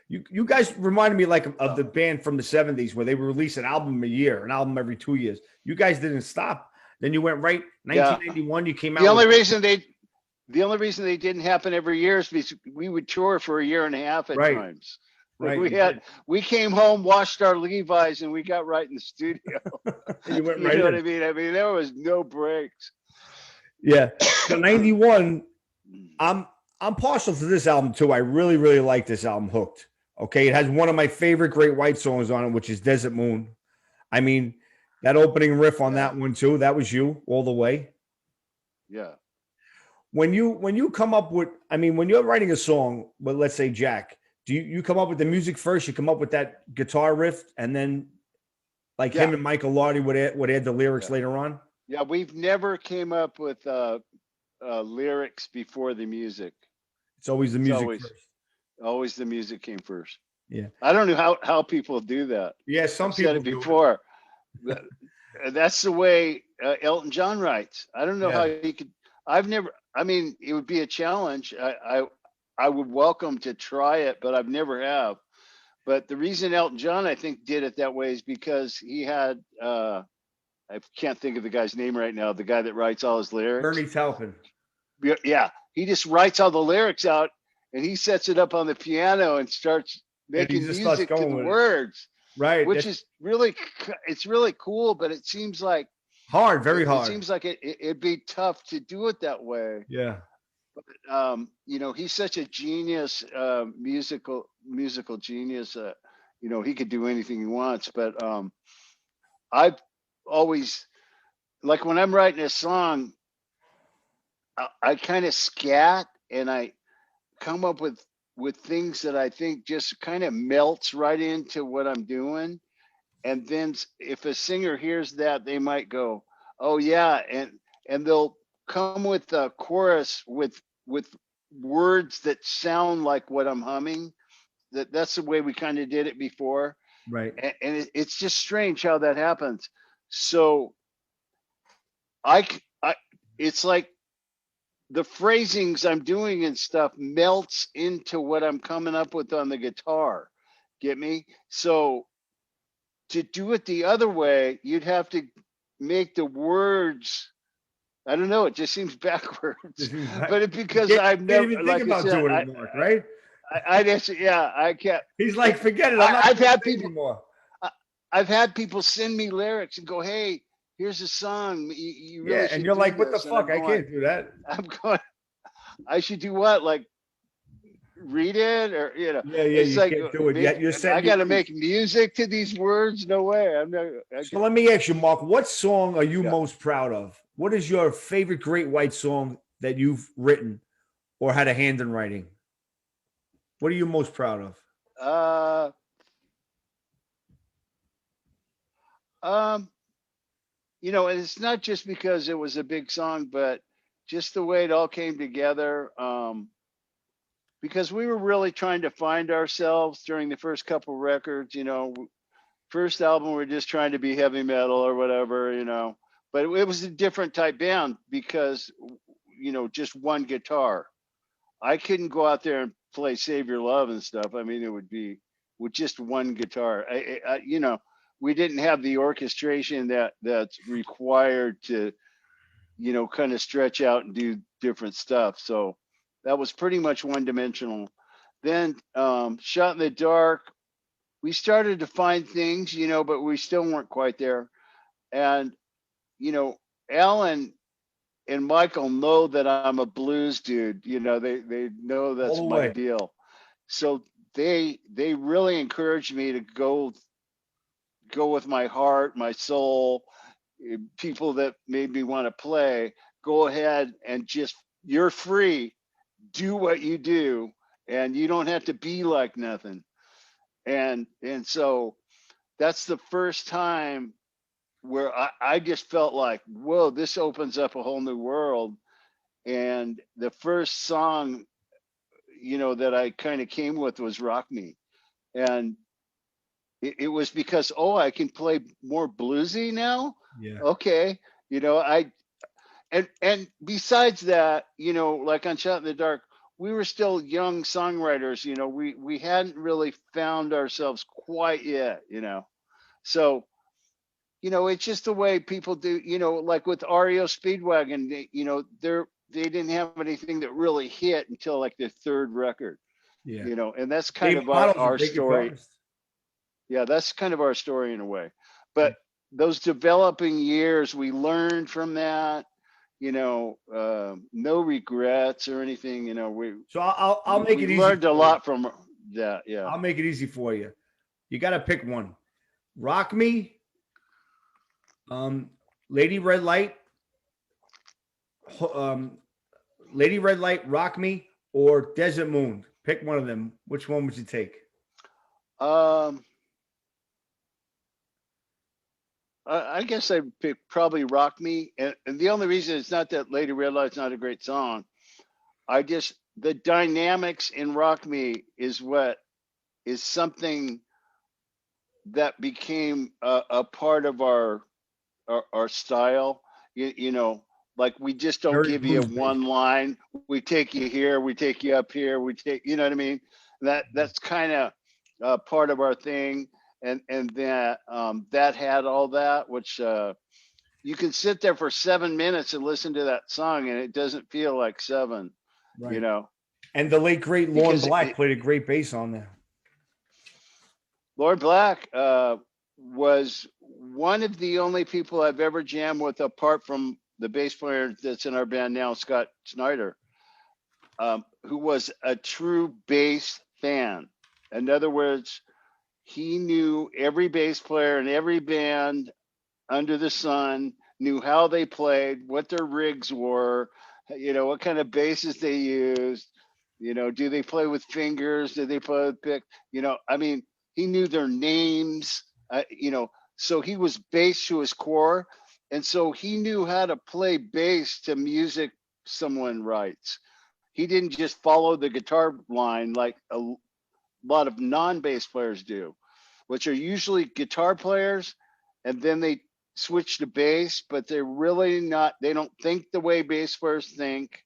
You guys reminded me like of the band from the 70s where they would release an album a year, an album every 2 years. You guys didn't stop. Then you went right 1991. You came out. The only reason they didn't happen every year is because we would tour for a year and a half at times. Right. We came home, washed our Levi's, and we got right in the studio. You went You right know in. what I mean? I mean, there was no breaks. Yeah. So 91, I'm partial to this album too. I really, really like this album, Hooked. Okay. It has one of my favorite Great White songs on it, which is Desert Moon. I mean, that opening riff on that one too, that was you all the way. Yeah. When you come up with, I mean, when you're writing a song, but let's say Jack, do you come up with the music first? You come up with that guitar riff, and then like him and Michael Lardy would add the lyrics later on? Yeah, we've never came up with lyrics before the music. It's always the music first. Always the music came first. Yeah. I don't know how people do that. Yeah, some I've people said it before. That's the way Elton John writes. I don't know how he could. I mean, it would be a challenge. I would welcome to try it, but I've never have. But the reason Elton John, I think, did it that way is because he had, I can't think of the guy's name right now, the guy that writes all his lyrics. Bernie Taupin. Yeah. He just writes all the lyrics out, and he sets it up on the piano and starts making music to the words. Right. Which is really, it's really cool, but it seems like very hard. It seems like it'd be tough to do it that way. Yeah. But, you know, he's such a genius, musical genius. You know, he could do anything he wants. But I've always, like when I'm writing a song, I kind of scat and I come up with things that I think just kind of melts right into what I'm doing. And then if a singer hears that, they might go, "Oh yeah," and they'll come with a chorus with words that sound like what I'm humming. That's the way we kind of did it before. Right. And it's just strange how that happens. So it's like the phrasings I'm doing and stuff melts into what I'm coming up with on the guitar. Get me? So to do it the other way, you'd have to make the words. I don't know. It just seems backwards. But it's because I've never even think about doing it, Mark, right? I just, I can't. He's like, forget it. I've had people anymore. I've had people send me lyrics and go, "Hey, here's a song. You really should." And you're like, "What the this." fuck? I can't do that." I'm going. I should do what? Like read it, or Yeah, yeah, it's you like can't do it yet. make. You're I setting your got to rules. make music to these words. No way. I'm not. So let me ask you, Mark, what song are you Yeah. most proud of? What is your favorite Great White song that you've written or had a hand in writing? What are you most proud of? Uh. Um. And it's not just because it was a big song, but just the way it all came together. Because we were really trying to find ourselves during the first couple records. First album we are just trying to be heavy metal or whatever. But it was a different type band because just one guitar. I couldn't go out there and play Save Your Love and stuff. I mean, it would be with just one guitar. We didn't have the orchestration that's required to kind of stretch out and do different stuff. So that was pretty much one dimensional. Then Shot in the Dark, we started to find things, but we still weren't quite there. And, you know, Alan and Michael know that I'm a blues dude. They know All that's the my way. deal. So they really encouraged me to go with my heart, my soul. People that made me want to play, go ahead and just, you're free, do what you do, and you don't have to be like nothing. And so that's the first time where I just felt like, whoa, this opens up a whole new world. And the first song, that I kind of came with was Rock Me. And it was because, oh, I can play more bluesy now. Yeah. Okay. I and besides that, like on Shot in the Dark, we were still young songwriters. We hadn't really found ourselves quite yet. So it's just the way people do. Like with REO Speedwagon, they didn't have anything that really hit until like their third record. Yeah. And that's kind David of Models will our take you story. first. Yeah, that's kind of our story in a way. Yeah. But those developing years, we learned from that. No regrets or anything. So I'll we make we it easy learned a for you. lot from that. Yeah. I'll make it easy for you. You got to pick one. Rock Me, um, Lady Red Light, um, Lady Red Light, Rock Me, or Desert Moon. Pick one of them. Which one would you take? Um, I guess I'd pick probably Rock Me, and the only reason it's not that Lady Red Light's not a great song. The dynamics in Rock Me is something that became a part of our style. Like we just don't Very give you blues based. one line. We take you here, we take you up here, we take, you know what I mean? That's kind of part of our thing. And that had all that, which you can sit there for 7 minutes and listen to that song, and it doesn't feel like seven, you Right. know, And the late great Lorne because Black played a great bass on there. Lord Black was one of the only people I've ever jammed with, apart from the bass player that's in our band now, Scott Snyder, who was a true bass fan. In other words, he knew every bass player in every band under the sun, knew how they played, what their rigs were, what kind of basses they used. Do they play with fingers? Do they play with pick? I mean, he knew their names. So he was bass to his core, and so he knew how to play bass to music someone writes. He didn't just follow the guitar line like a lot of non-bass players do, which are usually guitar players, and then they switch to bass, but they're really not. They don't think the way bass players think.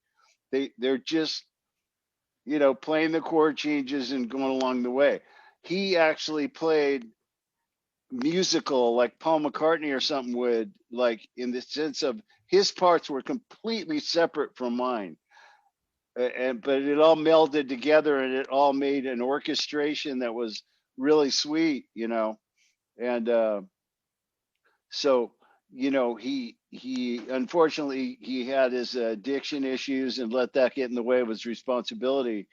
They're just playing the chord changes and going along the way. He actually played musical like Paul McCartney or something would, like in the sense of his parts were completely separate from mine. But it all melded together and it all made an orchestration that was really sweet. And so he he unfortunately he had his addiction issues and let that get in the way of his responsibility.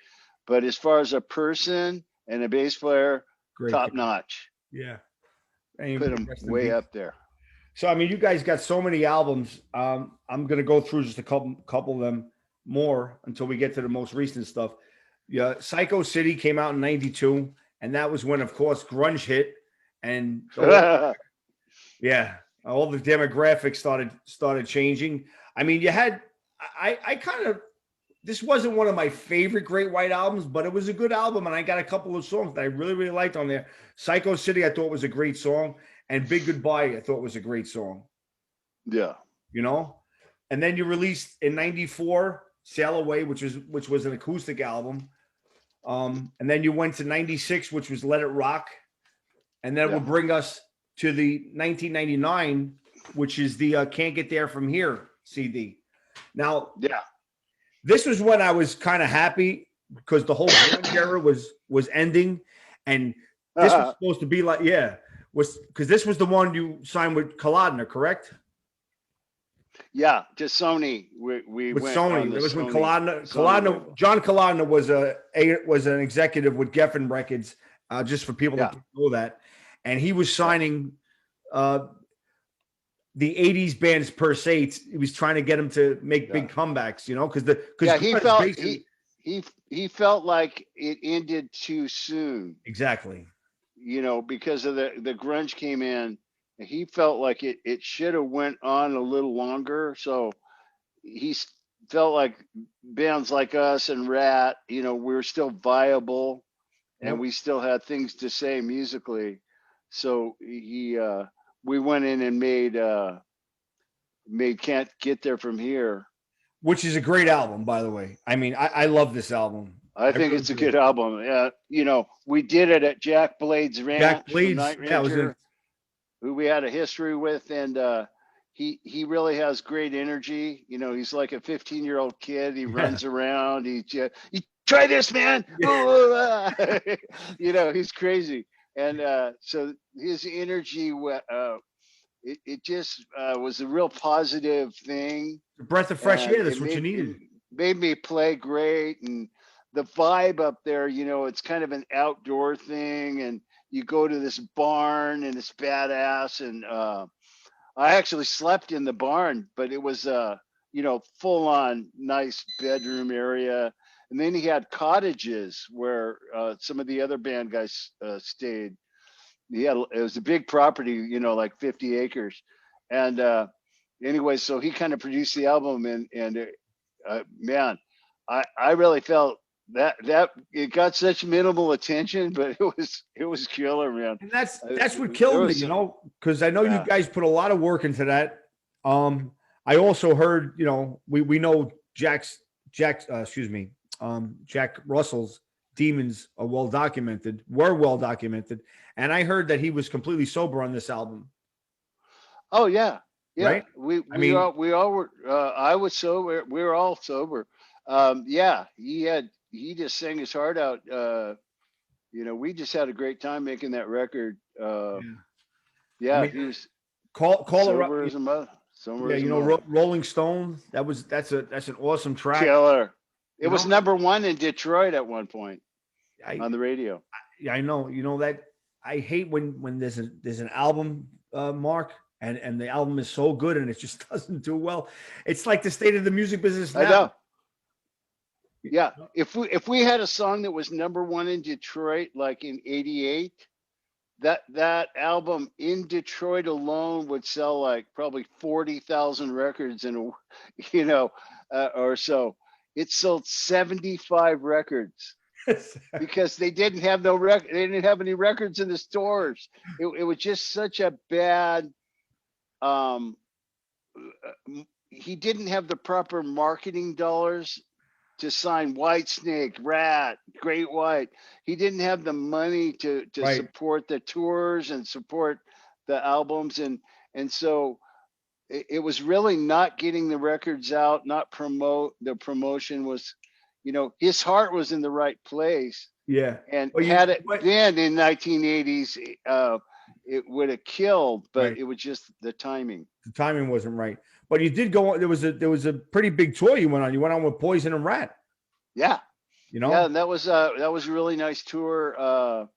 But as far as a person and a bass player, Great top guy. notch. Yeah. And Put him rest in way peace. up there. So I mean, you guys got so many albums. I'm gonna go through just a couple of them more until we get to the most recent stuff. Yeah, Psycho City came out in '92, and that was when, of course, grunge hit, and yeah, all the demographics started changing. I mean, you had I kind of, this wasn't one of my favorite Great White albums, but it was a good album, and I got a couple of songs that I really, really liked on there. Psycho City, I thought was a great song, and Big Goodbye, I thought was a great song. Yeah. You know, and then you released in '94 Sail Away, which was an acoustic album, and then you went to '96, which was Let It Rock, and then it would bring us to the 1999, which is the Can't Get There From Here CD. Now, Yeah. this was when I was kind of happy because the whole grunge era was ending, and this was supposed to be like, was because this was the one you signed with Kolodner, correct? Yeah, to Sony. We With went Sony. on the It was when Sony Kolodner, John Kolodner was an executive with Geffen Records, just for people that don't know that, and he was signing the '80s bands per se. He was trying to get them to make big comebacks, you know, because he felt like it ended too soon. Exactly. You know, because of the grunge came in, and he felt like it should have went on a little longer. So he felt like bands like us and Rat, you know, we were still viable, and we still had things to say musically. So we went in and made Can't Get There From Here, which is a great album, by the way. I mean, I love this album. I think really it's a good album. Yeah, you know, we did it at Jack Blade's Ranch. Jack Blades, from Night Ranger, who we had a history with, and he really has great energy. You know, he's like a 15-year-old kid. He runs around. He try this, man. You know, he's crazy, and so his energy, it just was a real positive thing. A breath of fresh air. That's what you needed. It made me play great, and the vibe up there, you know, it's kind of an outdoor thing, and you go to this barn and it's badass. And I actually slept in the barn, but it was you know, full on nice bedroom area. And then he had cottages where some of the other band guys stayed. It was a big property, you know, like 50 acres. And anyway, so he kind of produced the album, and man, I really felt that it got such minimal attention, but it was killer, man. And that's what killed me, you know, because I know you guys put a lot of work into that. I also heard, you know, we know Jack Russell's demons are were well documented, and I heard that he was completely sober on this album. Oh yeah, right. We all were. I was sober. We were all sober. Yeah, he just sang his heart out. You know, we just had a great time making that record. Yeah, I mean, he was sober as a mother. Yeah, you know, Rolling Stone. That's an awesome track. Killer. It was #1 in Detroit at one point on the radio. I know. You know that I hate when there's an album, Mark, and the album is so good and it just doesn't do well. It's like the state of the music business now. I know. Yeah, if we had a song that was #1 in Detroit, like in '88, that album in Detroit alone would sell like probably 40,000 records in a, you know, or so. It sold 75 records because they didn't have they didn't have any records in the stores. It was just such a bad. He didn't have the proper marketing dollars to sign Whitesnake, Rat, Great White. He didn't have the money to support the tours and support the albums, and so it was really not getting the records out, not promote. The promotion was, you know, his heart was in the right place. Yeah, and had it been in 1980s, it would have killed, but Right. it was just the timing. The timing wasn't right. But you did go on. There was a pretty big tour you went on. You went on with Poison and Rat. Yeah. You Yeah, know. and that was a really nice tour.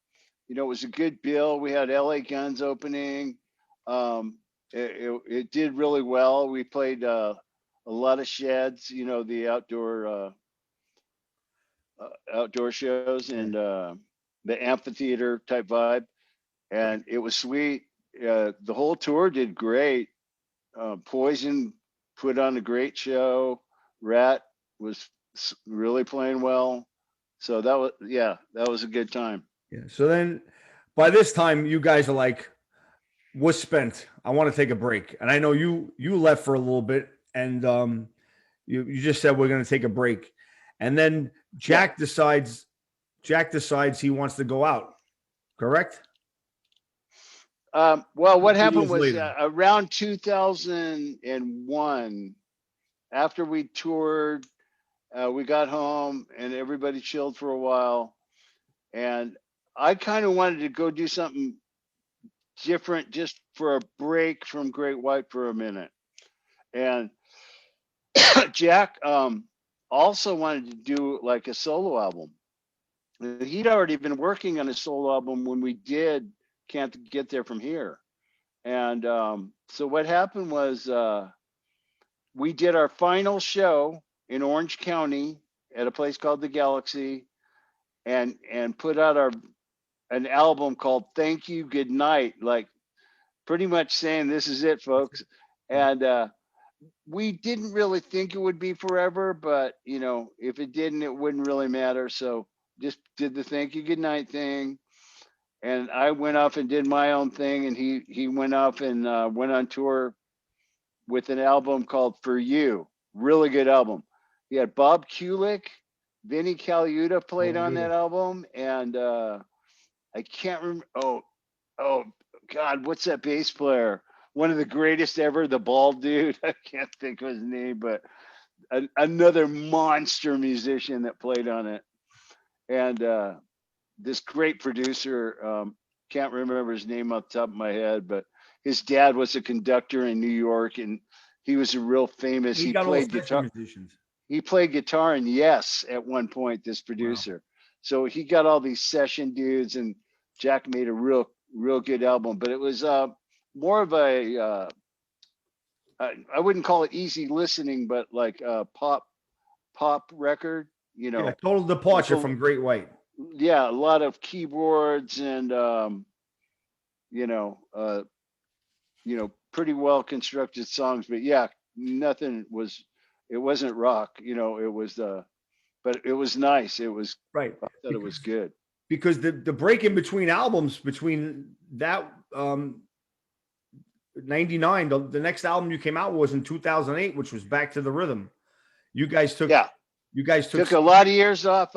You know, it was a good bill. We had LA Guns opening. It did really well. We played a lot of sheds, you know, the outdoor shows Yeah. and the amphitheater type vibe, and it was sweet. The whole tour did great. Poison put on a great show. Rat was really playing well. So that was a good time. Yeah. So then, by this time, you guys are like, "We're spent. I want to take a break." And I know you left for a little bit, and you just said we're going to take a break, and then Yeah. Jack decides he wants to go out. Correct? Well, A what couple happened years was later. around 2001, after we toured, we got home and everybody chilled for a while. And I kind of wanted to go do something different just for a break from Great White for a minute. And Jack also wanted to do like a solo album. He'd already been working on a solo album when we did Can't Get There From Here. And so what happened was we did our final show in Orange County at a place called the Galaxy, and put out an album called Thank You Good Night, like pretty much saying this is it, folks. And we didn't really think it would be forever, but you know, if it didn't, it wouldn't really matter. So just did the Thank You Good Night thing, and I went off and did my own thing, and he went off and went on tour with an album called For You. Really good album. He had Bob Kulick, Vinny Colaiuta played Oh on yeah. that album, and I can't remember. Oh God, what's that bass player? One of the greatest ever, the bald dude. I can't think of his name, but another monster musician that played on it, and this great producer. Can't remember his name off the top of my head, but his dad was a conductor in New York, and he was a real famous. He got all session musicians. He played guitar in Yes at one point. This Wow. producer, so he got all these session dudes, and Jack made a real good album. But it was more of a I wouldn't call it easy listening, but like a pop record. You Yeah. know, Total with departure from Great White. yeah, a lot of keyboards and you know, pretty well constructed songs. But yeah, nothing was. It wasn't rock. You know, it was. But it was nice. It was. Right. I thought it was good. Because the break in between albums, between that 99, the next album you came out was in 2008, which was Back to the Rhythm. You guys took Yeah, you guys took took a lot of years off.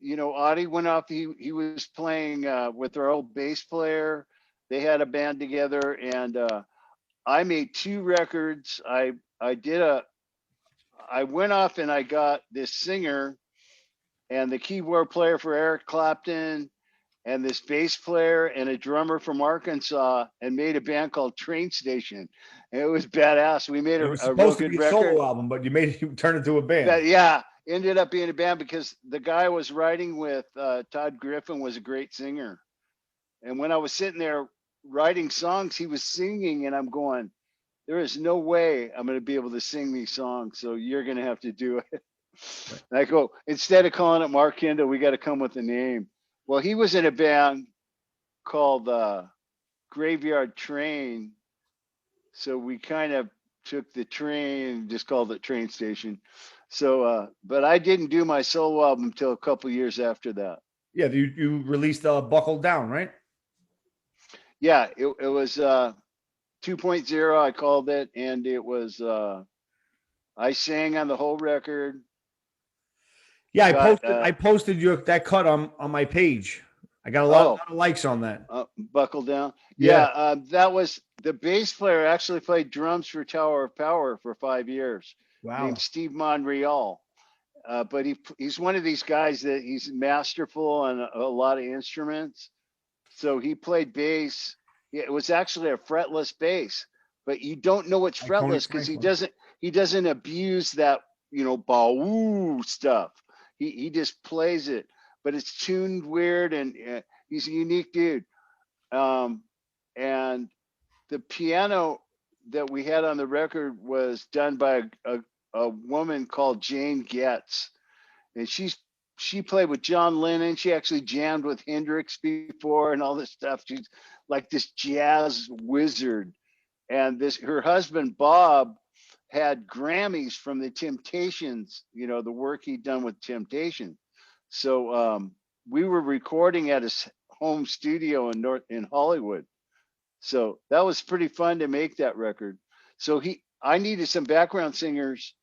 You know, Audie went off. He was playing with our old bass player. They had a band together, and I made two records. I did a. I went off and I got this singer and the keyboard player for Eric Clapton and this bass player and a drummer from Arkansas, and made a band called Train Station. And it was badass. We made it was a real supposed to be good a record. solo album, but you turned it into a band. That yeah, ended up being a band because the guy I was writing with, Todd Griffin, was a great singer. And when I was sitting there writing songs, he was singing, and I'm going, there is no way I'm going to be able to sing these songs. So you're going to have to do it. Right. And I go, instead of calling it Mark Kendall, we got to come with a name. Well, he was in a band called Graveyard Train. So we kind of took the train and just called it Train Station. So, but I didn't do my solo album until a couple years after that. Yeah, you released Buckle Down, right? Yeah, it was 2.0, I called it. And it was, I sang on the whole record. Yeah, I Got, posted your that cut on my page. I got a oh, lot of likes on that. Buckle Down. Yeah, Yeah. that was the bass player actually played drums for Tower of Power for 5 years, named Wow. Steve Monreal. But he's one of these guys that he's masterful on a lot of instruments. So he played bass Yeah, it was actually a fretless bass, but you don't know it's By Tony fretless because Franklin. he doesn't abuse that, you know, bow stuff. He just plays it, but it's tuned weird, and he's a unique dude. Um, and the piano that we had on the record was done by a woman called Jane Getz, and she played with John Lennon. She actually jammed with Hendrix before and all this stuff. She's like this jazz wizard. And this her husband Bob had Grammys from the Temptations, you know, the work he'd done with Temptation. So we were recording at his home studio in Hollywood. So that was pretty fun to make that record. So I needed some background singers,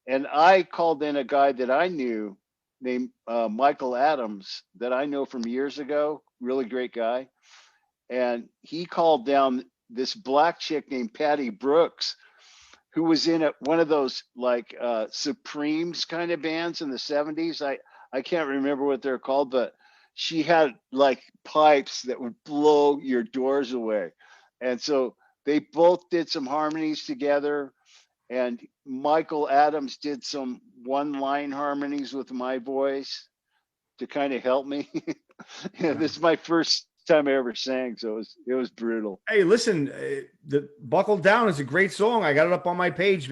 and I called in a guy that I knew named Michael Adams that I know from years ago. Really great guy, and he called down this black chick named Patty Brooks, who was in one of those like Supremes kind of bands in the '70s. I can't remember what they're called, but she had like pipes that would blow your doors away, and so they both did some harmonies together. And Michael Adams did some one line harmonies with my voice to kind of help me. Yeah, this is my first time I ever sang, so it was brutal. Hey, listen, the Buckle Down is a great song. I got it up on my page.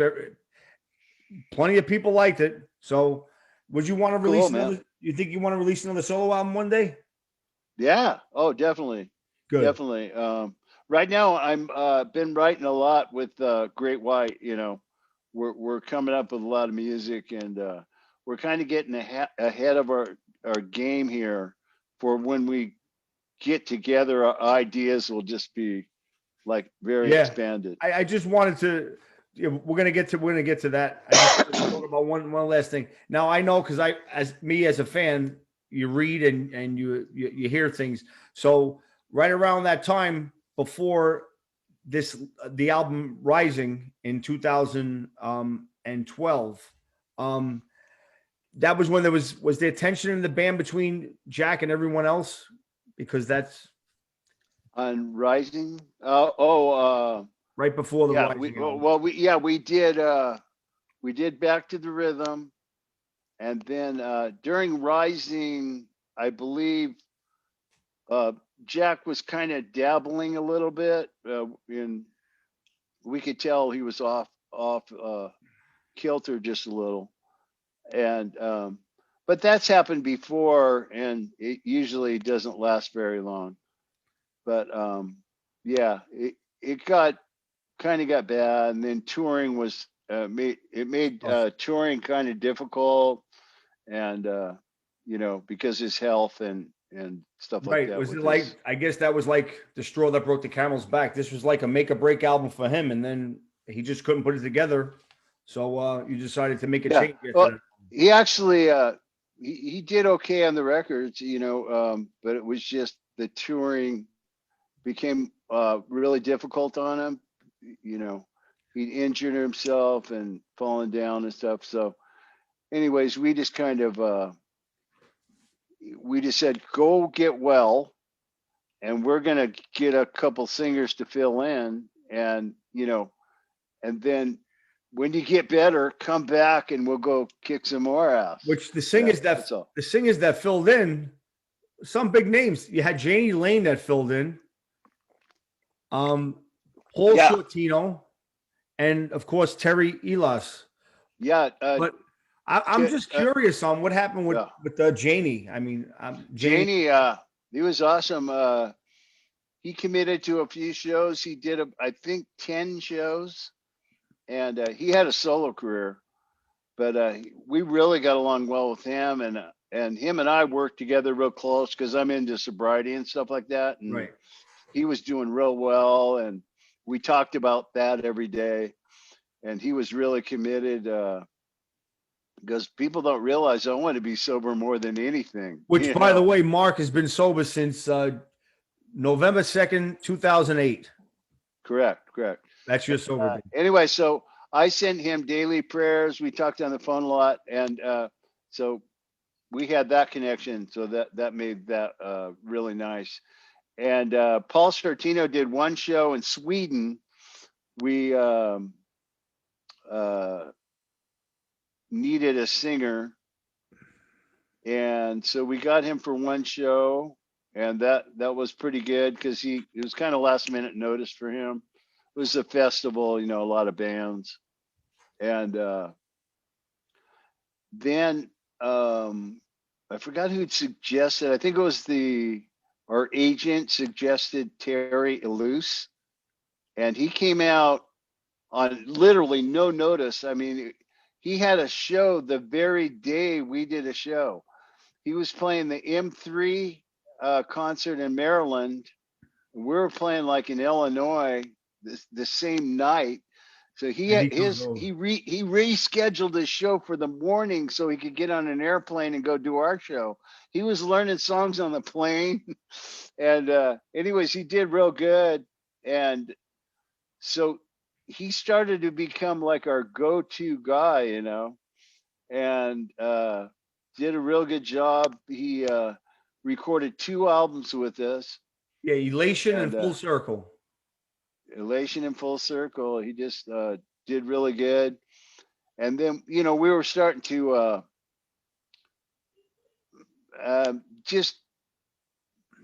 Plenty of people liked it. So, would you want to Cool, release man. another? You think you want to release another solo album one day? Yeah. Oh, definitely, Good. definitely. Right now, I'm been writing a lot with Great White. You know, we're coming up with a lot of music, and we're kind of getting ahead of our game here for when we get together. Our ideas will just be like very Yeah, expanded. I just wanted to. Yeah, we're gonna get to that. I just wanted to talk about one last thing. Now I know because as a fan, you read and you hear things. So right around that time before the album Rising in 2012, that was when was there tension in the band between Jack and everyone else because that's On Rising. Oh, right before the yeah. Rising album. Well, we did Back to the Rhythm, and then during Rising, I believe uh, Jack was kind of dabbling a little bit. In We could tell he was off kilter just a little, and but that's happened before, and it usually doesn't last very long. But yeah, it got kind of got bad, and then touring was made Tough. touring kind of difficult, and you know, because his health and stuff like Right. that Was with it his. like, I guess that was like the straw that broke the camel's back. This was like a make or break album for him, and then he just couldn't put it together. So you decided to make a Yeah, change after well, that. he actually he did okay on the records, you know, but it was just the touring became really difficult on him. You know, he injured himself and fallen down and stuff. So, anyways, we just said go get well, and we're gonna get a couple singers to fill in, and you know, and then when you get better, come back and we'll go kick some more ass. Which Yeah, that's all. the singers that filled in, some big names. You had Janie Lane that filled in, um, Paul Yeah, Shortino, and of course Terry Elas. yeah. But I'm T- just uh, curious on what happened yeah. with Janie. I mean, Janie. Janie, he was awesome. He committed to a few shows. He did, I think, 10 shows, and he had a solo career. But we really got along well with him, and him and I worked together real close because I'm into sobriety and stuff like that, and Right. he was doing real well, and we talked about that every day, and he was really committed. Because people don't realize I want to be sober more than anything, Which, you by the know. way, Mark has been sober since November 2nd, 2008. Correct, correct. That's your sober date. Anyway, so I sent him daily prayers. We talked on the phone a lot, and so we had that connection. So that made that really nice. and Paul Sortino did one show in Sweden. We needed a singer, and so we got him for one show, and that was pretty good because it was kind of last minute notice for him. It was a festival, a lot of bands, and then I forgot who'd suggested. I think it was our agent suggested Terry Illouz, and he came out on literally no notice. I mean, he had a show the very day we did a show. He was playing the M3 concert in Maryland. We were playing like in Illinois the same night. So he rescheduled his show for the morning so he could get on an airplane and go do our show. He was learning songs on the plane, and anyways, he did real good, and so he started to become like our go-to guy, and did a real good job. He recorded 2 albums with us. Yeah, Elation and Full Circle. Elation and Full Circle. He just did really good. And then, we were starting to just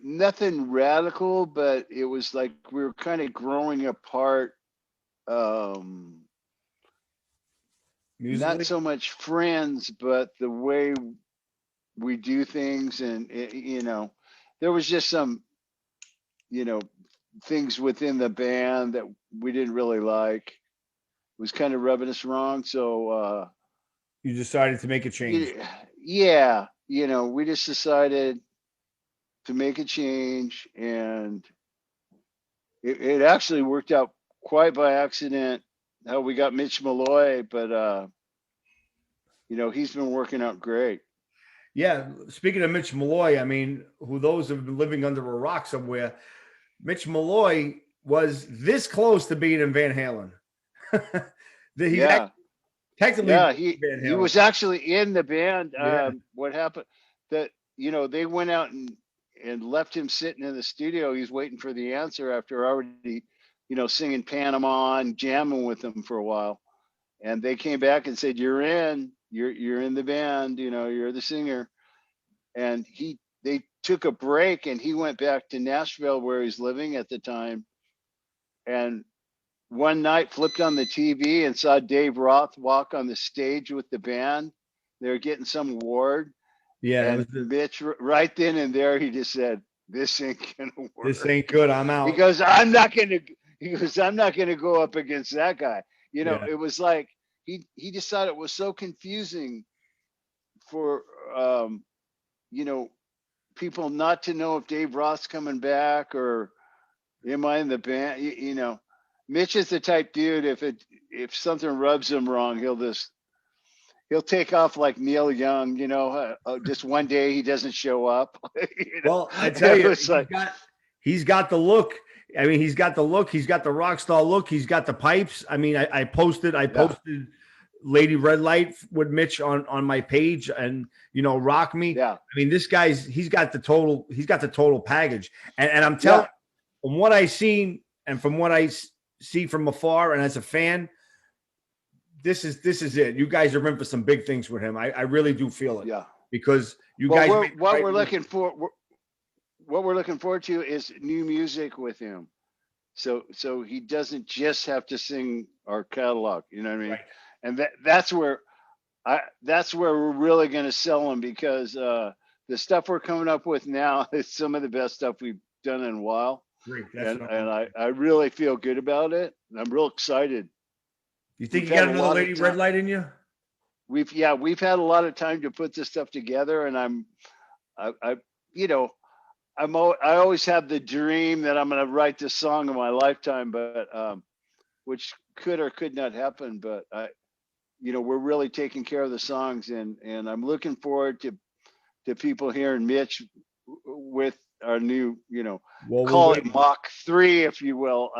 nothing radical, but it was like we were kind of growing apart. Not so much friends, but the way we do things. And, there was just some, things within the band that we didn't really like. It was kind of rubbing us wrong. So you decided to make a change. Yeah. We just decided to make a change, and it actually worked out quite by accident how we got Mitch Malloy, but he's been working out great. Yeah. Speaking of Mitch Malloy, I mean, who those have been living under a rock somewhere, Mitch Malloy was this close to being in Van Halen. Technically, he was actually in the band. What happened that, they went out and left him sitting in the studio. He's waiting for the answer after already, singing Panama and jamming with them for a while. And they came back and said, you're in the band, you're the singer. And they took a break, and he went back to Nashville where he's living at the time. And one night flipped on the TV and saw Dave Roth walk on the stage with the band. They were getting some award. Yeah. And Mitch, right then and there, he just said, this ain't gonna work. This ain't good. I'm out. He goes, I'm not gonna go up against that guy. It was like he just thought it was so confusing for people not to know if Dave Roth's coming back or am I in the band. Mitch is the type dude, if something rubs him wrong, he'll take off like Neil Young, just one day he doesn't show up. Well, I tell you, he's got the look. I mean, he's got the look. He's got the rock star look. He's got the pipes. I mean, I posted Lady Red Light with Mitch on my page, and Rock Me. Yeah. I mean, this guy's he's got the total package. And I'm telling you, from what I've seen and from what I see from afar and as a fan, this is it. You guys are in for some big things with him. I really do feel it. Yeah. Because what we're looking forward to is new music with him. So he doesn't just have to sing our catalog, you know what I mean? Right. And that's where we're really going to sell him, because the stuff we're coming up with now is some of the best stuff we've done in a while. Great. And I really feel good about it. And I'm real excited. You think you got another Lady Red Light in you? We've had a lot of time to put this stuff together, and I always have the dream that I'm going to write this song in my lifetime, but which could or could not happen. But we're really taking care of the songs, and I'm looking forward to people hearing Mitch with our new, call it Mach 3, if you will.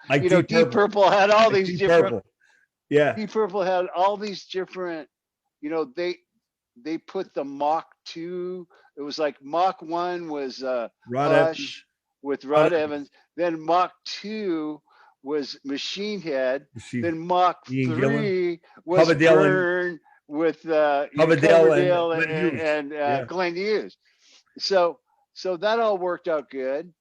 Deep Purple had all these different. Yeah. Deep Purple had all these different. They put the Mach 2. It was like Mach 1 was Hush. with Rod Evans. Then Mach 2 was Machine Head. Then Mach Ian Gillan, 3 was Coverdale Burn with Coverdale Coverdale and Glenn Hughes. Yeah. Glenn Hughes. So that all worked out good.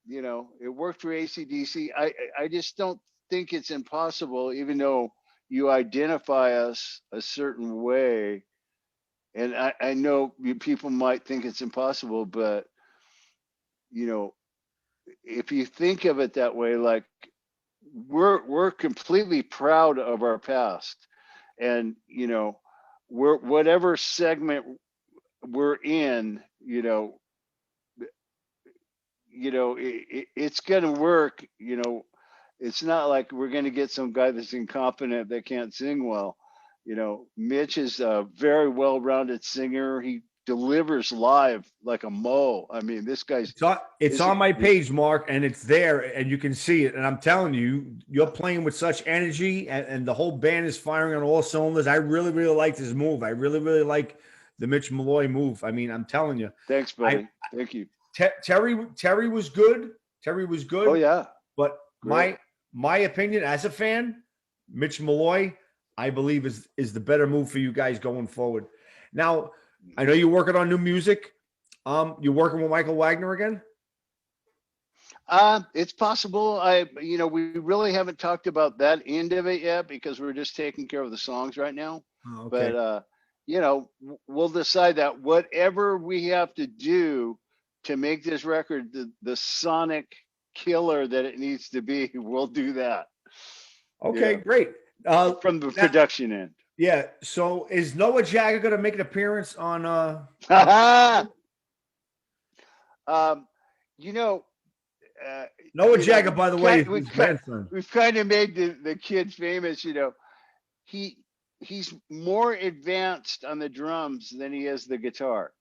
You know, it worked for AC/DC. I just don't think it's impossible, even though you identify us a certain way. And I know people might think it's impossible, but you know, if you think of it that way, like we're completely proud of our past, and you know, we're whatever segment we're in, it's going to work. You know, it's not like we're going to get some guy that's incompetent that can't sing well. You know, Mitch is a very well-rounded singer. He delivers live like a mo. I mean, this guy's it's on my page, Mark, and it's there, and you can see it. And I'm telling you, you're playing with such energy, and the whole band is firing on all cylinders. I really, really like this move. I really, really like the Mitch Malloy move. I mean, I'm telling you. Thanks, buddy. Thank you. Terry was good. Terry was good. Oh yeah. But Great. my opinion as a fan, Mitch Malloy, I believe is the better move for you guys going forward. Now, I know you're working on new music. You're working with Michael Wagner again? It's possible. We really haven't talked about that end of it yet because we're just taking care of the songs right now. Oh, okay. But we'll decide that whatever we have to do to make this record the sonic killer that it needs to be, we'll do that. Okay, great. From the production end. Yeah. So is Noah Jagger going to make an appearance on? Noah Jagger, by the way, we've kind of made the kid famous. You know, he's more advanced on the drums than he is the guitar.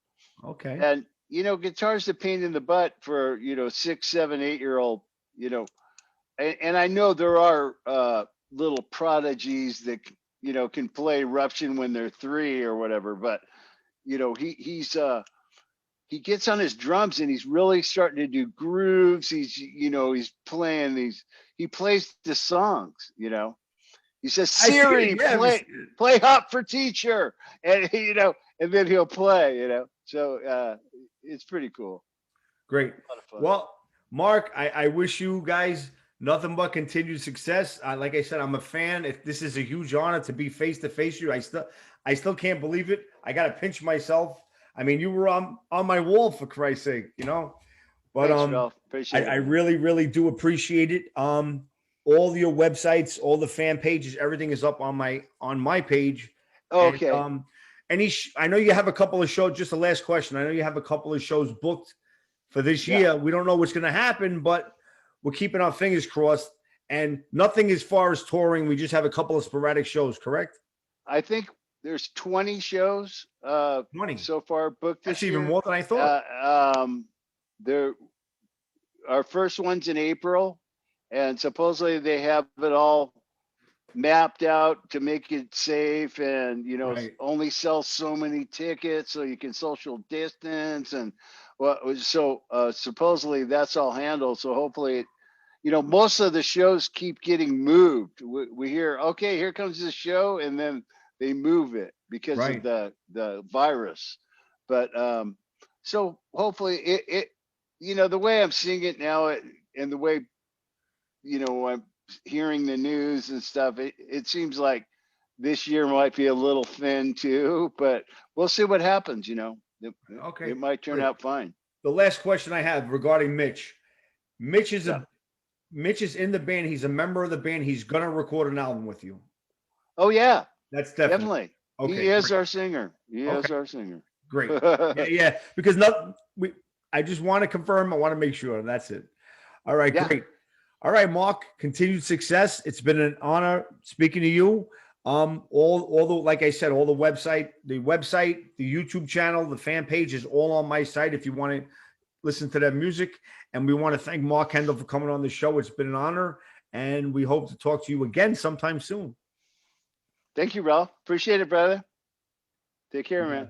Okay. And guitar's a pain in the butt for 6, 7, 8-year-old. And I know there are little prodigies that can play Eruption when they're 3 or whatever, but he gets on his drums and he's really starting to do grooves. He's playing he plays the songs. He says, Siri, play Hot for Teacher, and and then he'll play. So it's pretty cool. Great. Well, Mark, I wish you guys nothing but continued success. Like I said, I'm a fan. This is a huge honor to be face to face with you. I still can't believe it. I got to pinch myself. I mean, you were on my wall, for Christ's sake, But thanks, appreciate I really, really do appreciate it. All your websites, all the fan pages, everything is up on my page. Okay. And, I know you have a couple of shows. Just the last question. I know you have a couple of shows booked for this year. We don't know what's going to happen, but we're keeping our fingers crossed. And nothing as far as touring. We just have a couple of sporadic shows, correct? I think there's 20 shows 20 so far booked this year. That's even more than I thought. Our first one's in April, and supposedly they have it all mapped out to make it safe, and only sell so many tickets so you can social distance, and supposedly that's all handled. So hopefully, most of the shows keep getting moved. We hear, okay, here comes the show, and then they move it because of the virus. But so hopefully it the way I'm seeing it now, and the way I'm hearing the news and stuff, it seems like this year might be a little thin too, but we'll see what happens. It might turn out fine. The last question I have regarding Mitch. Mitch is in the band. He's a member of the band. He's gonna record an album with you. Oh yeah, that's definitely. Okay, he is our singer. Great. Yeah. Because I just want to confirm. I want to make sure. That's it. All right. Yeah. Great. All right, Mark. Continued success. It's been an honor speaking to you. Like I said, all the website, the YouTube channel, the fan page is all on my site if you want to listen to that music. And we want to thank Mark Kendall for coming on the show. It's been an honor, and we hope to talk to you again sometime soon. Thank you, Ralph. Appreciate it, brother. Take care, man.